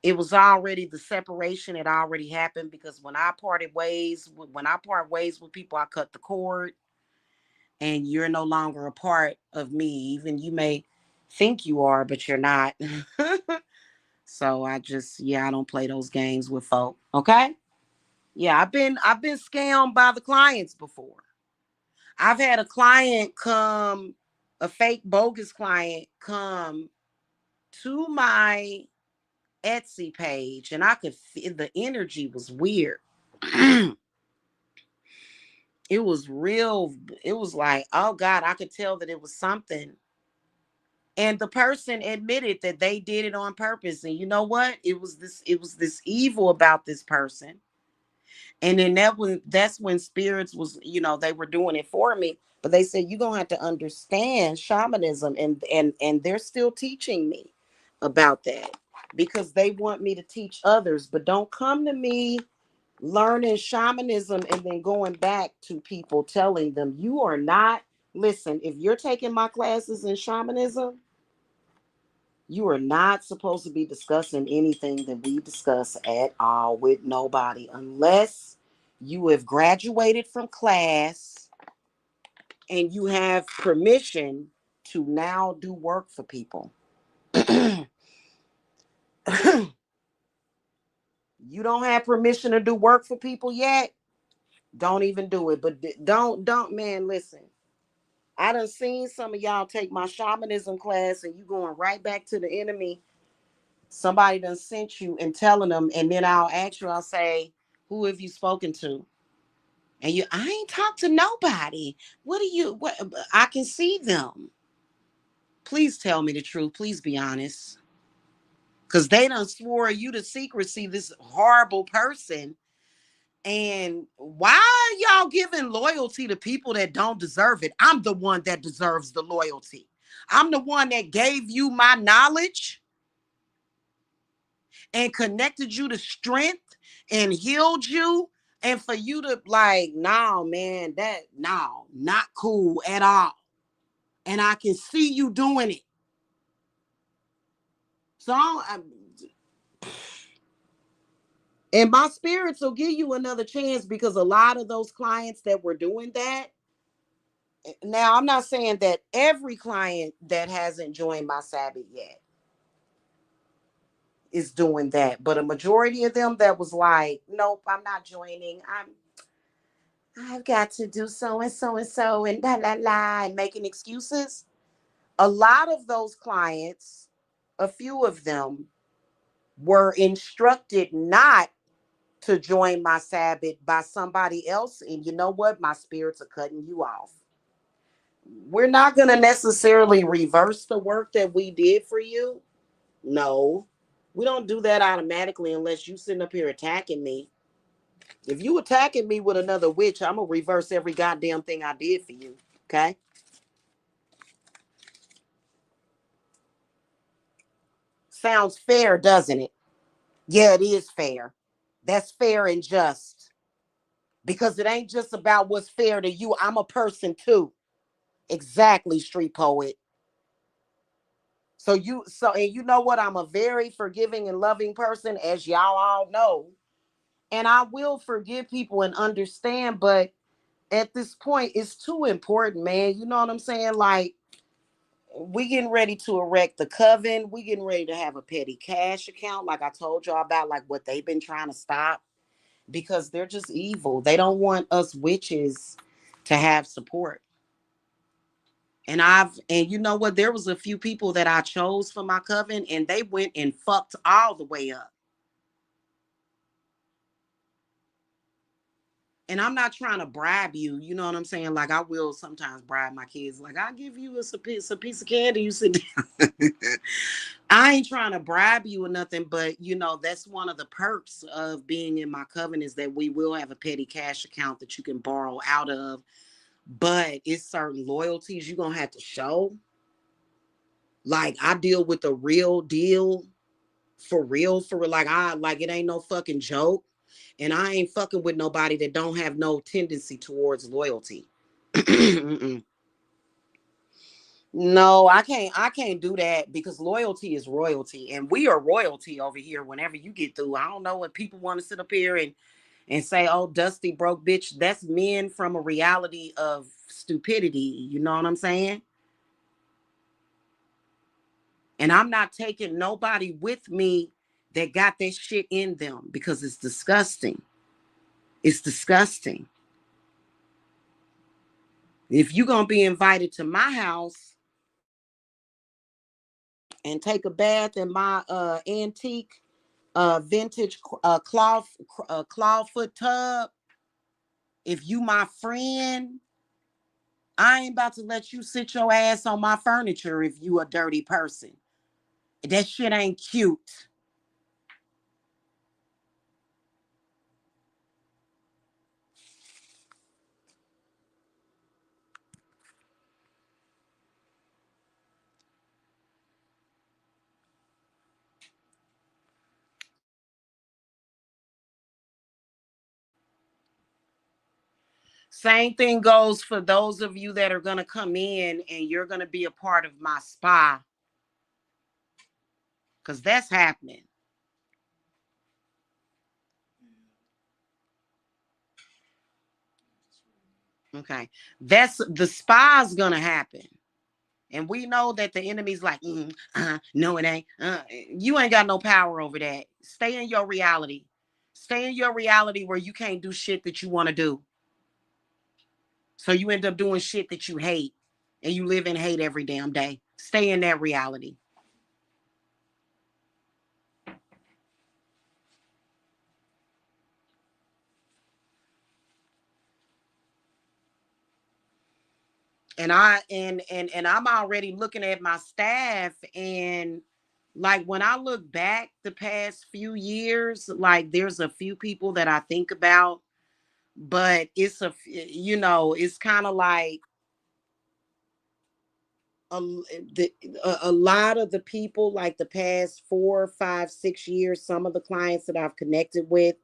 it was already, the separation had already happened, because when I part ways with people, I cut the cord, and you're no longer a part of me. Even you may think you are, but you're not. So I don't play those games with folk. Okay. Yeah, I've been scammed by the clients before. I've had a fake bogus client come to my Etsy page, and I could feel the energy was weird. It was real. It was like, oh God, I could tell that it was something. And the person admitted that they did it on purpose. And you know what? It was this evil about this person. And then that's when spirits was, they were doing it for me. But they said, you're gonna have to understand shamanism, and they're still teaching me about that, because they want me to teach others. But don't come to me learning shamanism and then going back to people telling them you are not. Listen, if you're taking my classes in shamanism, you are not supposed to be discussing anything that we discuss at all with nobody, unless you have graduated from class and you have permission to now do work for people. You don't have permission to do work for people yet, don't even do it. But don't, man, listen. I done seen some of y'all take my shamanism class and you going right back to the enemy. Somebody done sent you and telling them, and then I'll ask you, I'll say, who have you spoken to? And I ain't talked to nobody. What, I can see them. Please tell me the truth. Please be honest. Because they done swore you to secrecy, this horrible person. And why are y'all giving loyalty to people that don't deserve it? I'm the one that deserves the loyalty. I'm the one that gave you my knowledge and connected you to strength and healed you. And for you to like, no, man, no, not cool at all. And I can see you doing it. So and my spirits will give you another chance, because a lot of those clients that were doing that. Now, I'm not saying that every client that hasn't joined my Sabbath yet is doing that, but a majority of them that was like, nope, I'm not joining. I've got to do so and so and so and la la la, and making excuses. A lot of those clients, a few of them, were instructed not to join my Sabbath by somebody else. And you know what? My spirits are cutting you off. We're not going to necessarily reverse the work that we did for you. No, we don't do that automatically unless you sitting up here attacking me. If you attacking me with another witch, I'm going to reverse every goddamn thing I did for you. Okay? Sounds fair, doesn't it? Yeah, it is fair. That's fair and just. Because it ain't just about what's fair to you. I'm a person too. Exactly, street poet. And you know what? I'm a very forgiving and loving person, as y'all all know. And I will forgive people and understand, but at this point, it's too important, man. You know what I'm saying? Like, we getting ready to erect the coven. We getting ready to have a petty cash account, like I told y'all about, like what they've been trying to stop because they're just evil. They don't want us witches to have support. And you know what? There was a few people that I chose for my coven, and they went and fucked all the way up. And I'm not trying to bribe you. You know what I'm saying? Like I will sometimes bribe my kids. Like I'll give you a piece of candy. You sit down. I ain't trying to bribe you or nothing, but you know, that's one of the perks of being in my coven is that we will have a petty cash account that you can borrow out of. But it's certain loyalties you're gonna have to show. Like I deal with the real deal for real. Like I like it ain't no fucking joke. And I ain't fucking with nobody that don't have no tendency towards loyalty. No, I can't do that because loyalty is royalty. And we are royalty over here whenever you get through. I don't know what people want to sit up here and say, oh, dusty broke bitch. That's men from a reality of stupidity. You know what I'm saying? And I'm not taking nobody with me that got that shit in them because it's disgusting. It's disgusting. If you're going to be invited to my house and take a bath in my antique vintage clawfoot tub, if you my friend, I ain't about to let you sit your ass on my furniture if you a dirty person. That shit ain't cute. Same thing goes for those of you that are going to come in and you're going to be a part of my spa because that's happening. Okay. That's the spa's going to happen. And we know that the enemy's like, no, it ain't. You ain't got no power over that. Stay in your reality. Stay in your reality where you can't do shit that you want to do. So you end up doing shit that you hate and you live in hate every damn day. Stay in that reality. And I'm already looking at my staff and like when I look back the past few years, like there's a few people that I think about, but it's kind of like a, a lot of the people like the past 4, 5, 6 years, some of the clients that I've connected with,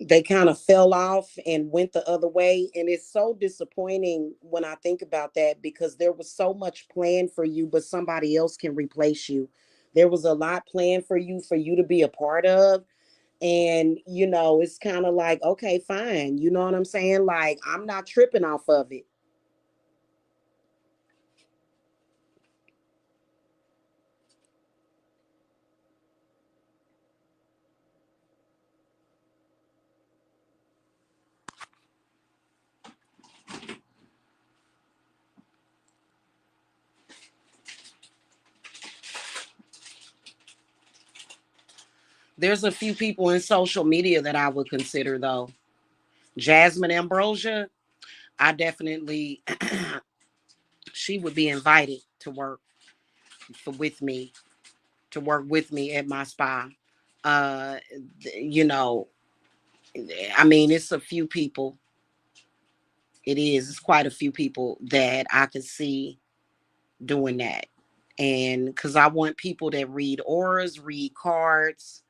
they kind of fell off and went the other way. And it's so disappointing when I think about that because there was so much planned for you, but somebody else can replace you. There was a lot planned for you to be a part of. And, it's kind of like, okay, fine. You know what I'm saying? Like, I'm not tripping off of it. There's a few people in social media that I would consider though. Jasmine Ambrosia, I definitely she would be invited to work with me, to work with me at my spa. Uh, you know, I mean, it's a few people. It is. It's quite a few people that I could see doing that. And because I want people that read auras, read cards,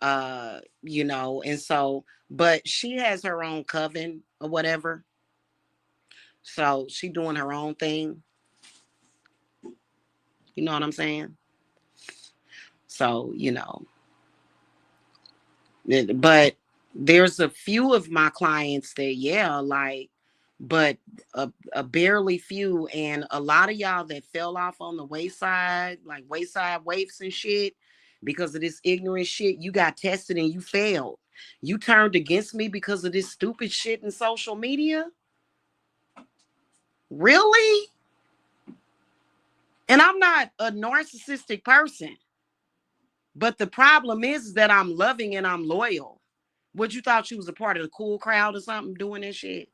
and so, but she has her own coven or whatever. So she doing her own thing. You know what I'm saying? So, but there's a few of my clients that, yeah, like, but a barely few, and a lot of y'all that fell off on the wayside, like wayside waifs and shit, because of this ignorant shit. You got tested and you failed. You turned against me because of this stupid shit in social media. Really? And I'm not a narcissistic person, but the problem is that I'm loving and I'm loyal. What, you thought you was a part of the cool crowd or something doing this shit?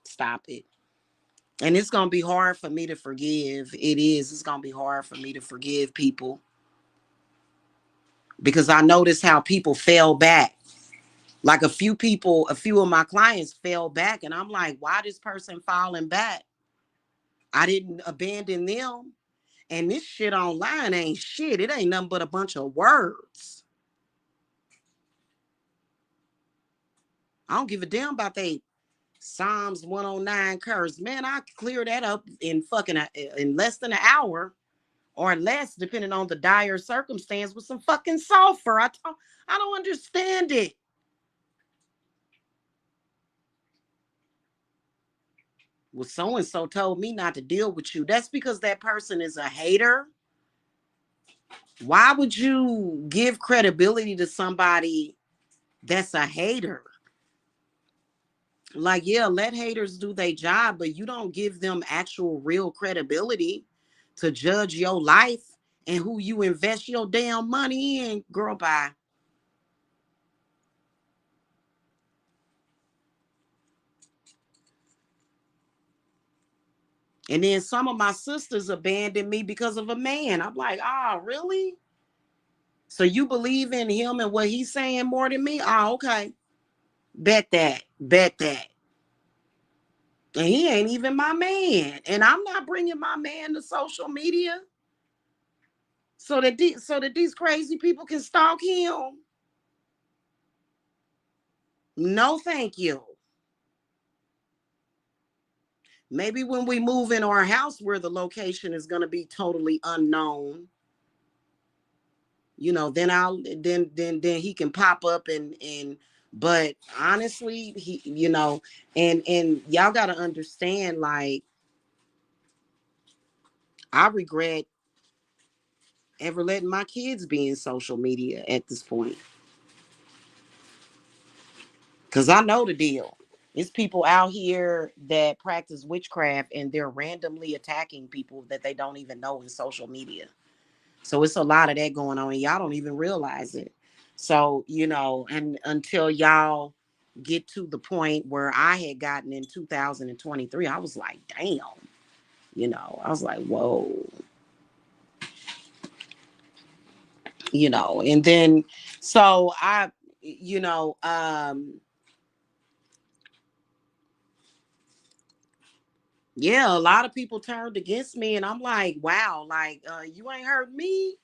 Stop it. And it's going to be hard for me to forgive. It is. It's going to be hard for me to forgive people because I noticed how people fell back. Like a few of my clients fell back, and I'm like, why this person falling back? I didn't abandon them. And this shit online ain't shit. It ain't nothing but a bunch of words. I don't give a damn about they Psalms 109 curse. Man, I clear that up in in less than an hour or less, depending on the dire circumstance, with some fucking sulfur. I don't understand it. Well, so and so told me not to deal with you. That's because that person is a hater. Why would you give credibility to somebody that's a hater? Like, yeah, let haters do their job, but you don't give them actual real credibility to judge your life and who you invest your damn money in. Girl, bye. And then some of my sisters abandoned me because of a man. I'm like, oh, really? So you believe in him and what he's saying more than me? Oh, okay. Bet that. Bet that. And he ain't even my man. And I'm not bringing my man to social media so that these crazy people can stalk him. No, thank you. Maybe when we move in our house where the location is going to be totally unknown, then then he can pop up and but honestly, and y'all got to understand, like, I regret ever letting my kids be in social media at this point, because I know the deal. It's people out here that practice witchcraft and they're randomly attacking people that they don't even know in social media. So it's a lot of that going on, and y'all don't even realize it. So, and until y'all get to the point where I had gotten in 2023, I was like, damn, I was like, whoa, and then so you know, um, yeah, a lot of people turned against me, and I'm like, wow, like, you ain't heard me.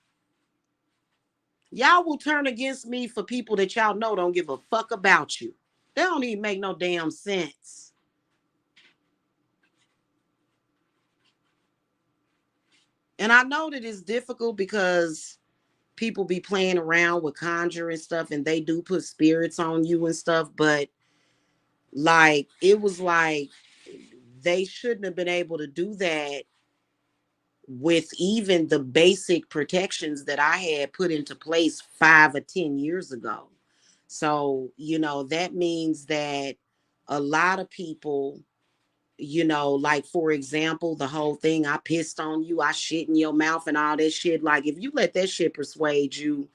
Y'all will turn against me for people that y'all know don't give a fuck about you. They don't even make no damn sense. And I know that it's difficult because people be playing around with conjure and stuff, and they do put spirits on you and stuff, but like, it was like they shouldn't have been able to do that with even the basic protections that I had put into place 5 or 10 years ago. So, that means that a lot of people Like for example, the whole thing, I pissed on you, I shit in your mouth and all that shit. Like if you let that shit persuade you,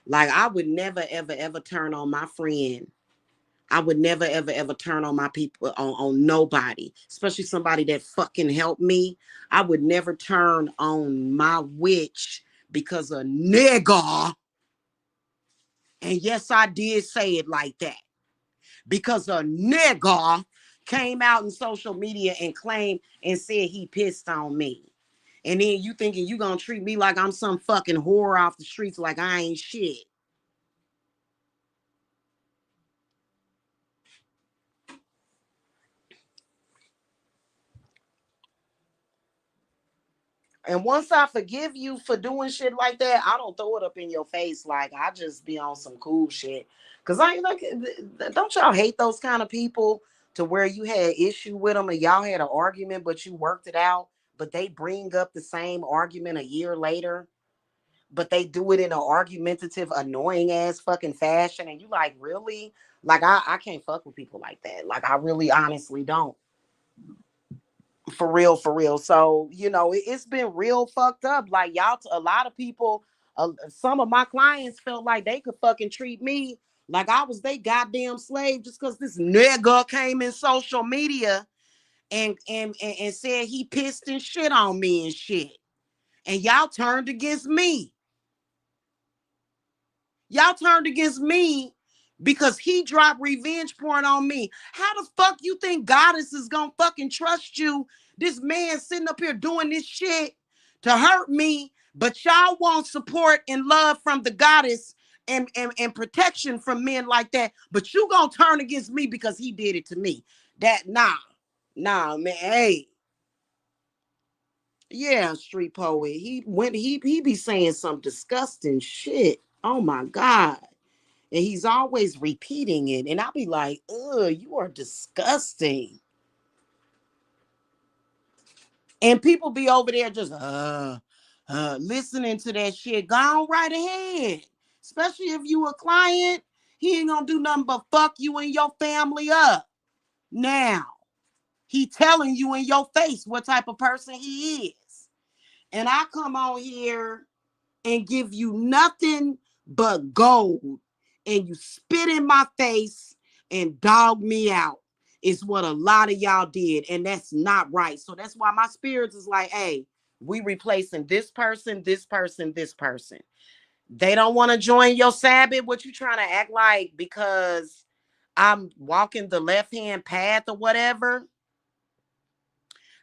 like I would never ever ever turn on my friend. I would never ever ever turn on my people, on nobody, especially somebody that fucking helped me. I would never turn on my witch because a nigga, and yes, I did say it like that, because a nigga came out in social media and claimed and said he pissed on me. And then you thinking you gonna treat me like I'm some fucking whore off the streets, like I ain't shit. And once I forgive you for doing shit like that, I don't throw it up in your face. Like I just be on some cool shit. Cause I like, don't y'all hate those kind of people to where you had issue with them and y'all had an argument, but you worked it out, but they bring up the same argument a year later, but they do it in an argumentative, annoying ass fucking fashion, and you like, really? Like I can't fuck with people like that. Like I really honestly don't. For real, for real. So, it's been real fucked up. Like, y'all, a lot of people, some of my clients felt like they could fucking treat me like I was they goddamn slave just because this nigga came in social media and said he pissed and shit on me and shit. And y'all turned against me. Y'all turned against me because he dropped revenge porn on me. How the fuck you think Goddess is gonna fucking trust you? This man sitting up here doing this shit to hurt me, but y'all want support and love from the Goddess and protection from men like that. But you gonna turn against me because he did it to me. Nah, man. Hey, yeah, street poet. He be saying some disgusting shit. Oh my God. And he's always repeating it. And I'll be like, ugh, you are disgusting. And people be over there just listening to that shit. Go on right ahead. Especially if you a client. He ain't gonna do nothing but fuck you and your family up. Now, he telling you in your face what type of person he is. And I come on here and give you nothing but gold, and you spit in my face and dog me out, is what a lot of y'all did, and that's not right. So that's why my spirits is like, hey, we replacing this person, this person, this person. They don't want to join your Sabbath. What you trying to act like because I'm walking the left hand path or whatever,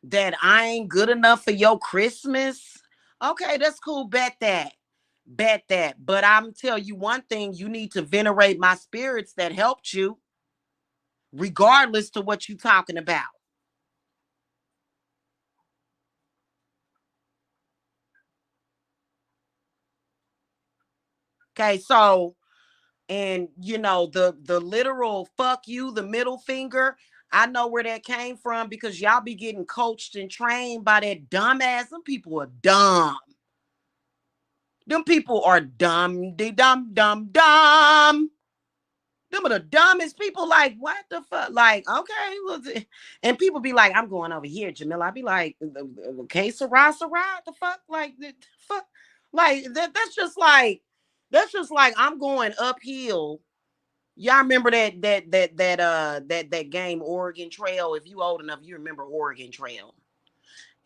that I ain't good enough for your Christmas? Okay, that's cool. Bet that. But I'm tell you one thing, you need to venerate my spirits that helped you, regardless to what you talking about. Okay, so, and the literal fuck you, the middle finger, I know where that came from because y'all be getting coached and trained by that dumbass. Them people are dumb. Them people are dumb, de dumb, dumb, dumb. Them are the dumbest people. Like, what the fuck? Like, okay, well, and people be like, I'm going over here, Jamila. I be like, okay, Sarah, the fuck, like, the fuck, like that. That's just like I'm going uphill. Y'all remember that game Oregon Trail? If you old enough, you remember Oregon Trail.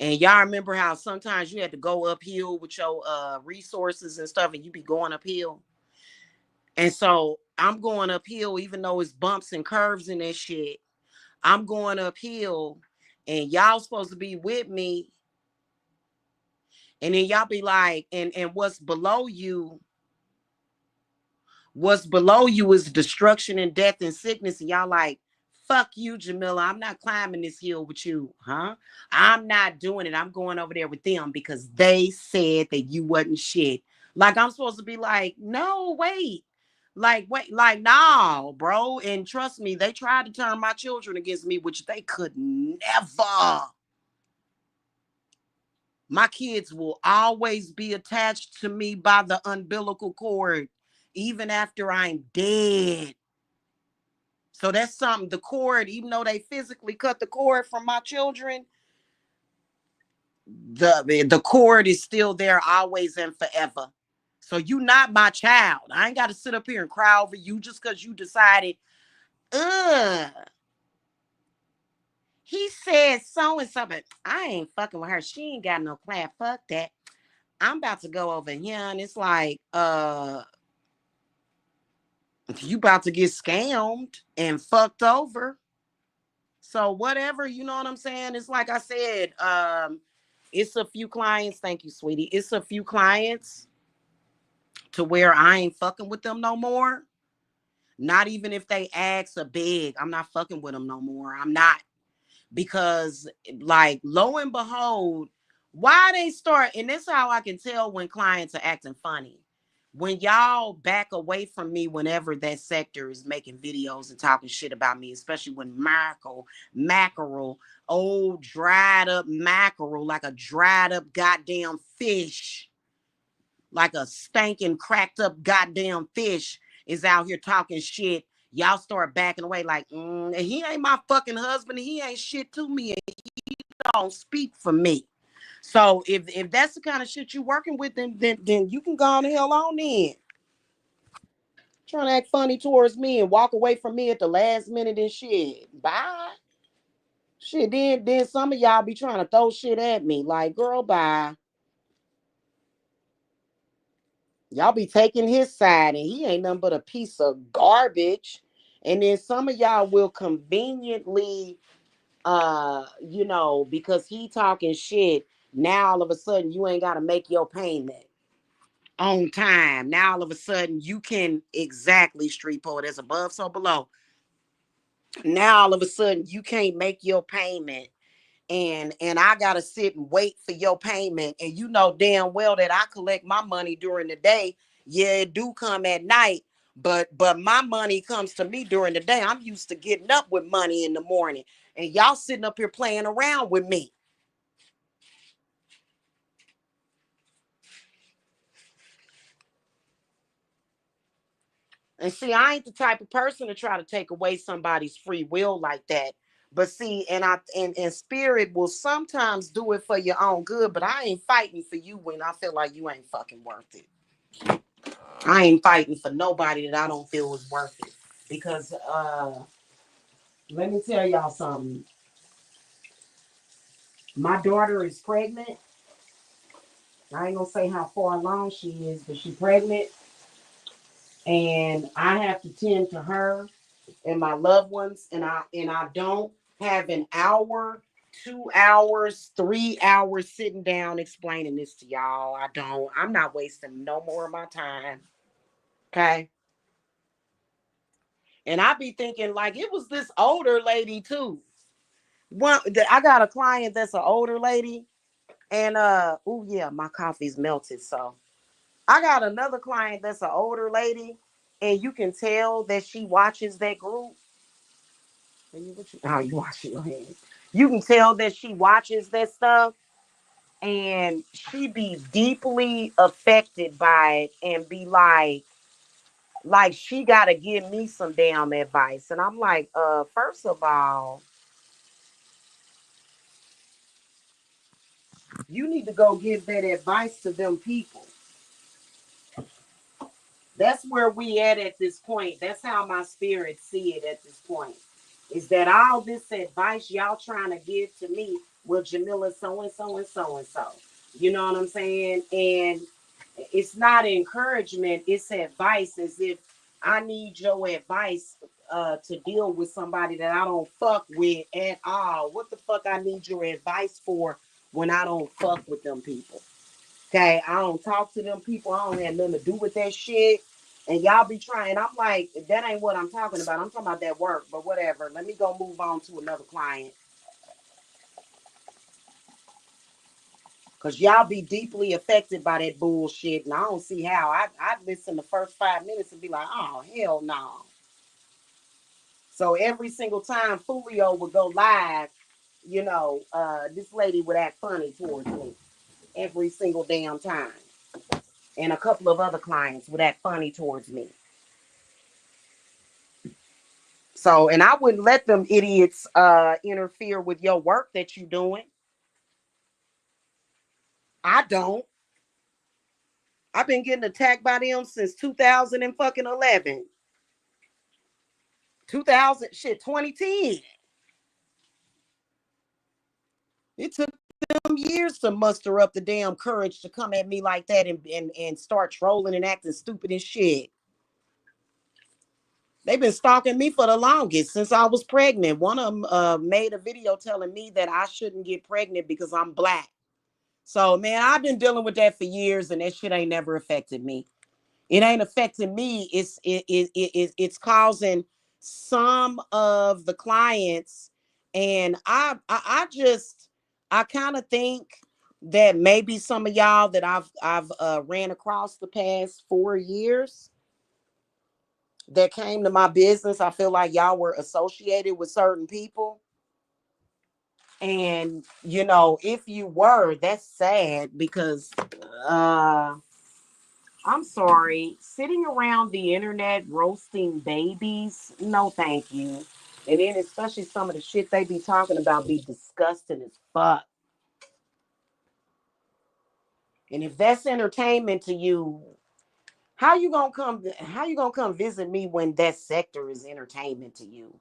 And y'all remember how sometimes you had to go uphill with your resources and stuff, and you be going uphill. And so I'm going uphill, even though it's bumps and curves and that shit. I'm going uphill, and y'all supposed to be with me. And then y'all be like, and what's below you is destruction and death and sickness. And y'all like, fuck you, Jamila. I'm not climbing this hill with you, huh? I'm not doing it. I'm going over there with them because they said that you wasn't shit. Like I'm supposed to be like, no, wait. Like, wait, like, no, bro. And trust me, they tried to turn my children against me, which they could never. My kids will always be attached to me by the umbilical cord, even after I'm dead. So that's something, the cord, even though they physically cut the cord from my children, the cord is still there always and forever. So you not my child. I ain't got to sit up here and cry over you just because you decided, ugh, he said so and so, but I ain't fucking with her. She ain't got no clap. Fuck that. I'm about to go over here and it's like, you about to get scammed and fucked over. So whatever, you know what I'm saying? It's like I said, it's a few clients. Thank you, sweetie. It's a few clients to where I ain't fucking with them no more. Not even if they ask or beg, I'm not fucking with them no more. I'm not. Because like lo and behold, why they start, and this is how I can tell when clients are acting funny. When y'all back away from me whenever that sector is making videos and talking shit about me, especially when mackerel, old dried up mackerel, like a dried up goddamn fish, like a stinking cracked up goddamn fish is out here talking shit. Y'all start backing away like, he ain't my fucking husband. He ain't shit to me. And he don't speak for me. So if that's the kind of shit you working with, then you can go on the hell on in. Trying to act funny towards me and walk away from me at the last minute and shit. Bye. Shit, then some of y'all be trying to throw shit at me. Like, girl, bye. Y'all be taking his side and he ain't nothing but a piece of garbage. And then some of y'all will conveniently, because he talking shit, now all of a sudden you ain't got to make your payment on time. Now all of a sudden you can, exactly, street poet, as above so below. Now all of a sudden you can't make your payment, and I gotta sit and wait for your payment. And you know damn well that I collect my money during the day. Yeah, it do come at night, but my money comes to me during the day. I'm used to getting up with money in the morning, and y'all sitting up here playing around with me. And see, I ain't the type of person to try to take away somebody's free will like that. But see, and spirit will sometimes do it for your own good, but I ain't fighting for you when I feel like you ain't fucking worth it. I ain't fighting for nobody that I don't feel is worth it. Because let me tell y'all something. My daughter is pregnant. I ain't gonna say how far along she is, but she's pregnant. And I have to tend to her and my loved ones, and I don't have an hour, 2 hours, 3 hours sitting down explaining this to y'all. I don't. I'm not wasting no more of my time. Okay. And I be thinking like it was this older lady too. I got a client that's an older lady, and oh yeah, my coffee's melted. So I got another client that's an older lady, and you can tell that she watches that group. Oh, you washing your hands. You can tell that she watches that stuff, and she be deeply affected by it and be like she gotta give me some damn advice. And I'm like, first of all, you need to go give that advice to them people. That's where we at this point. That's how my spirit see it at this point. Is that all this advice y'all trying to give to me? Well, Jamila, so and so and so and so. You know what I'm saying? And it's not encouragement, it's advice, as if I need your advice to deal with somebody that I don't fuck with at all. What the fuck I need your advice for when I don't fuck with them people? Okay, I don't talk to them people. I don't have nothing to do with that shit. And y'all be trying. I'm like, that ain't what I'm talking about. I'm talking about that work, but whatever. Let me go move on to another client. Because y'all be deeply affected by that bullshit. And I don't see how. I'd listen the first 5 minutes and be like, oh, hell no. So every single time Fulio would go live, this lady would act funny towards me. Every single damn time. And a couple of other clients would act funny towards me. So, and I wouldn't let them idiots interfere with your work that you doing. I don't. I've been getting attacked by them since 2000 and fucking 11. 2000 shit 2010. It took them years to muster up the damn courage to come at me like that and start trolling and acting stupid and shit. They've been stalking me for the longest since I was pregnant. One of them made a video telling me that I shouldn't get pregnant because I'm black. So, man, I've been dealing with that for years, and that shit ain't never affected me. It ain't affecting me. It's causing some of the clients, and I kind of think that maybe some of y'all that I've ran across the past 4 years that came to my business, I feel like y'all were associated with certain people. And if you were, that's sad because I'm sorry, sitting around the internet roasting babies, no thank you. And then especially some of the shit they be talking about be disgusting as fuck. And if that's entertainment to you, how you gonna come visit me when that sector is entertainment to you?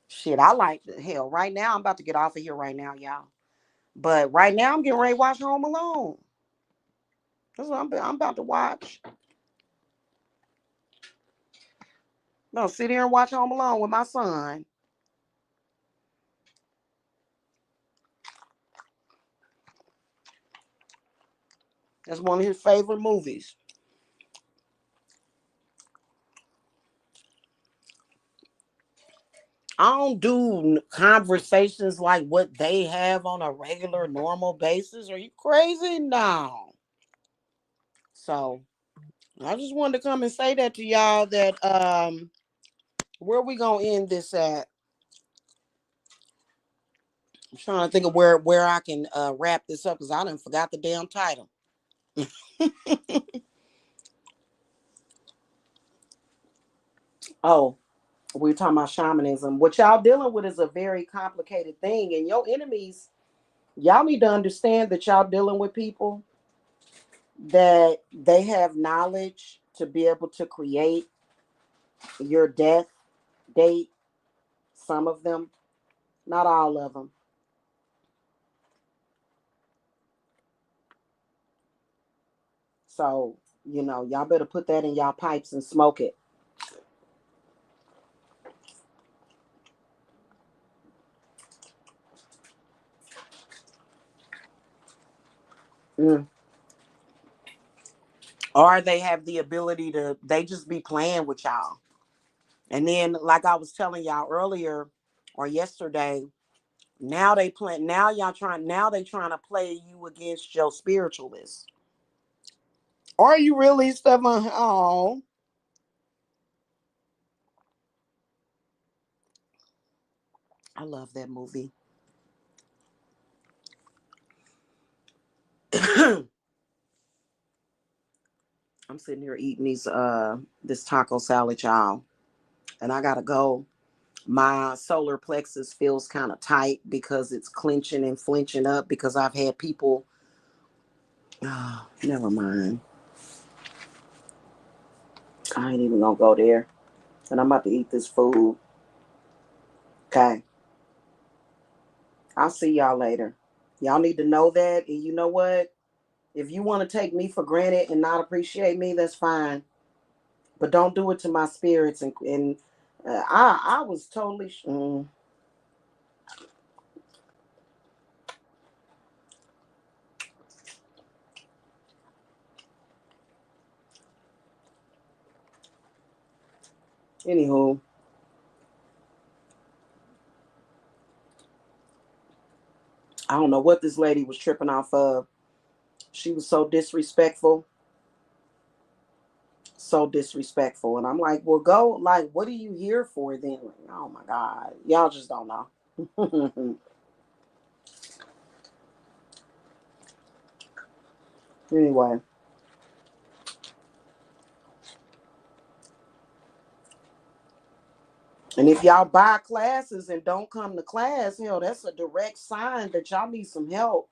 Shit, I like the hell. Right now, I'm about to get off of here right now, y'all. But right now, I'm getting ready to watch Home Alone. That's what I'm about to watch. No, sit here and watch Home Alone with my son. That's one of his favorite movies. I don't do conversations like what they have on a regular, normal basis. Are you crazy? No. So I just wanted to come and say that to y'all that where we gonna end this at? I'm trying to think of where I can wrap this up because I done forgot the damn title. Oh, we're talking about shamanism. What y'all dealing with is a very complicated thing, and your enemies, y'all need to understand that y'all dealing with people that they have knowledge to be able to create your death date. Some of them, not all of them. So y'all better put that in y'all pipes and smoke it. Mm. Or they have the ability to, they just be playing with y'all. And then, like I was telling y'all earlier or yesterday, now they play. Now y'all trying. Now they trying to play you against your spiritualists. Are you really, Stefan? Oh, I love that movie. I'm sitting here eating this taco salad, y'all, and I gotta go. My solar plexus feels kind of tight because it's clenching and flinching up because I've had people. Oh, never mind. I ain't even gonna go there. And I'm about to eat this food. Okay. I'll see y'all later. Y'all need to know that. And you know what? If you want to take me for granted and not appreciate me, that's fine. But don't do it to my spirits. And I was totally. Anywho, I don't know what this lady was tripping off of. She was so disrespectful. So disrespectful. And I'm like, well, go. Like, what are you here for then? Like, oh my God. Y'all just don't know. Anyway. And if y'all buy classes and don't come to class, hell, that's a direct sign that y'all need some help.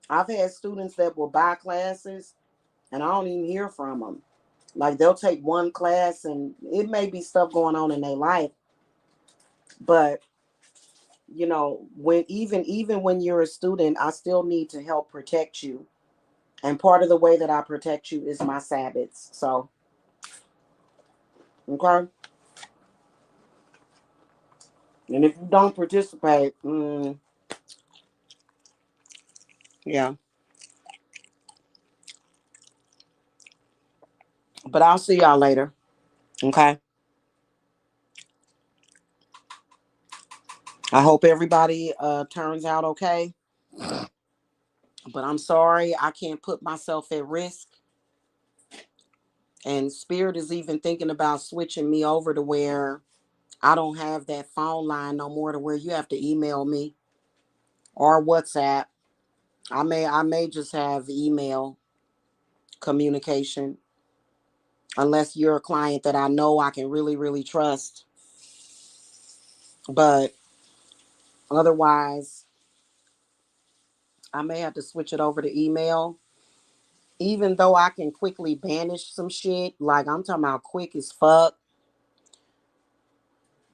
I've had students that will buy classes and I don't even hear from them. Like they'll take one class and it may be stuff going on in their life, but when even when you're a student, I still need to help protect you. And part of the way that I protect you is my Sabbaths. So, okay. And if you don't participate, yeah. But I'll see y'all later. Okay. I hope everybody turns out okay. But I'm sorry I can't put myself at risk. And Spirit is even thinking about switching me over to where I don't have that phone line no more, to where you have to email me or WhatsApp. I may just have email communication, unless you're a client that I know I can really, really trust. But otherwise, I may have to switch it over to email. Even though I can quickly banish some shit, like I'm talking about quick as fuck,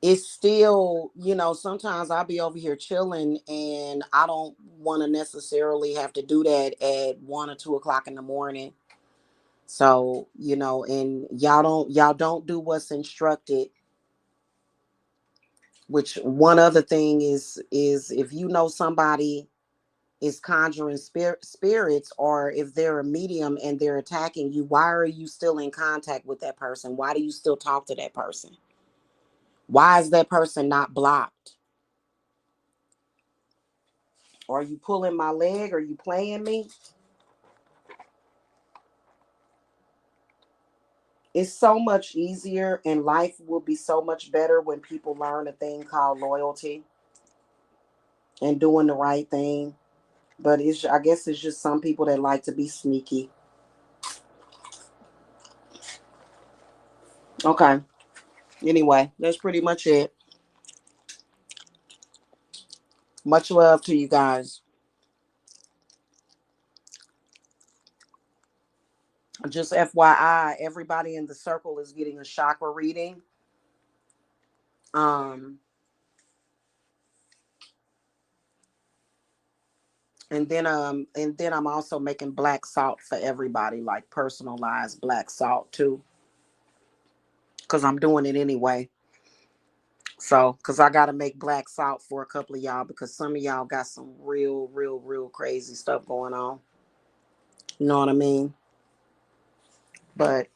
it's still, sometimes I'll be over here chilling and I don't want to necessarily have to do that at 1 or 2 o'clock in the morning. So, and y'all don't do what's instructed. Which one other thing is if you know somebody is conjuring spirits, or if they're a medium and they're attacking you, why are you still in contact with that person? Why do you still talk to that person? Why is that person not blocked? Are you pulling my leg? Are you playing me? It's so much easier and life will be so much better when people learn a thing called loyalty and doing the right thing. But I guess it's just some people that like to be sneaky. Okay. Anyway, that's pretty much it. Much love to you guys. Just FYI, everybody in the circle is getting a chakra reading. Um, and then I'm also making black salt for everybody, like personalized black salt too, because I'm doing it anyway. So, because I got to make black salt for a couple of y'all, because some of y'all got some real, real, real crazy stuff going on. You know what I mean? But,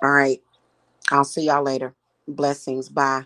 all right. I'll see y'all later. Blessings. Bye.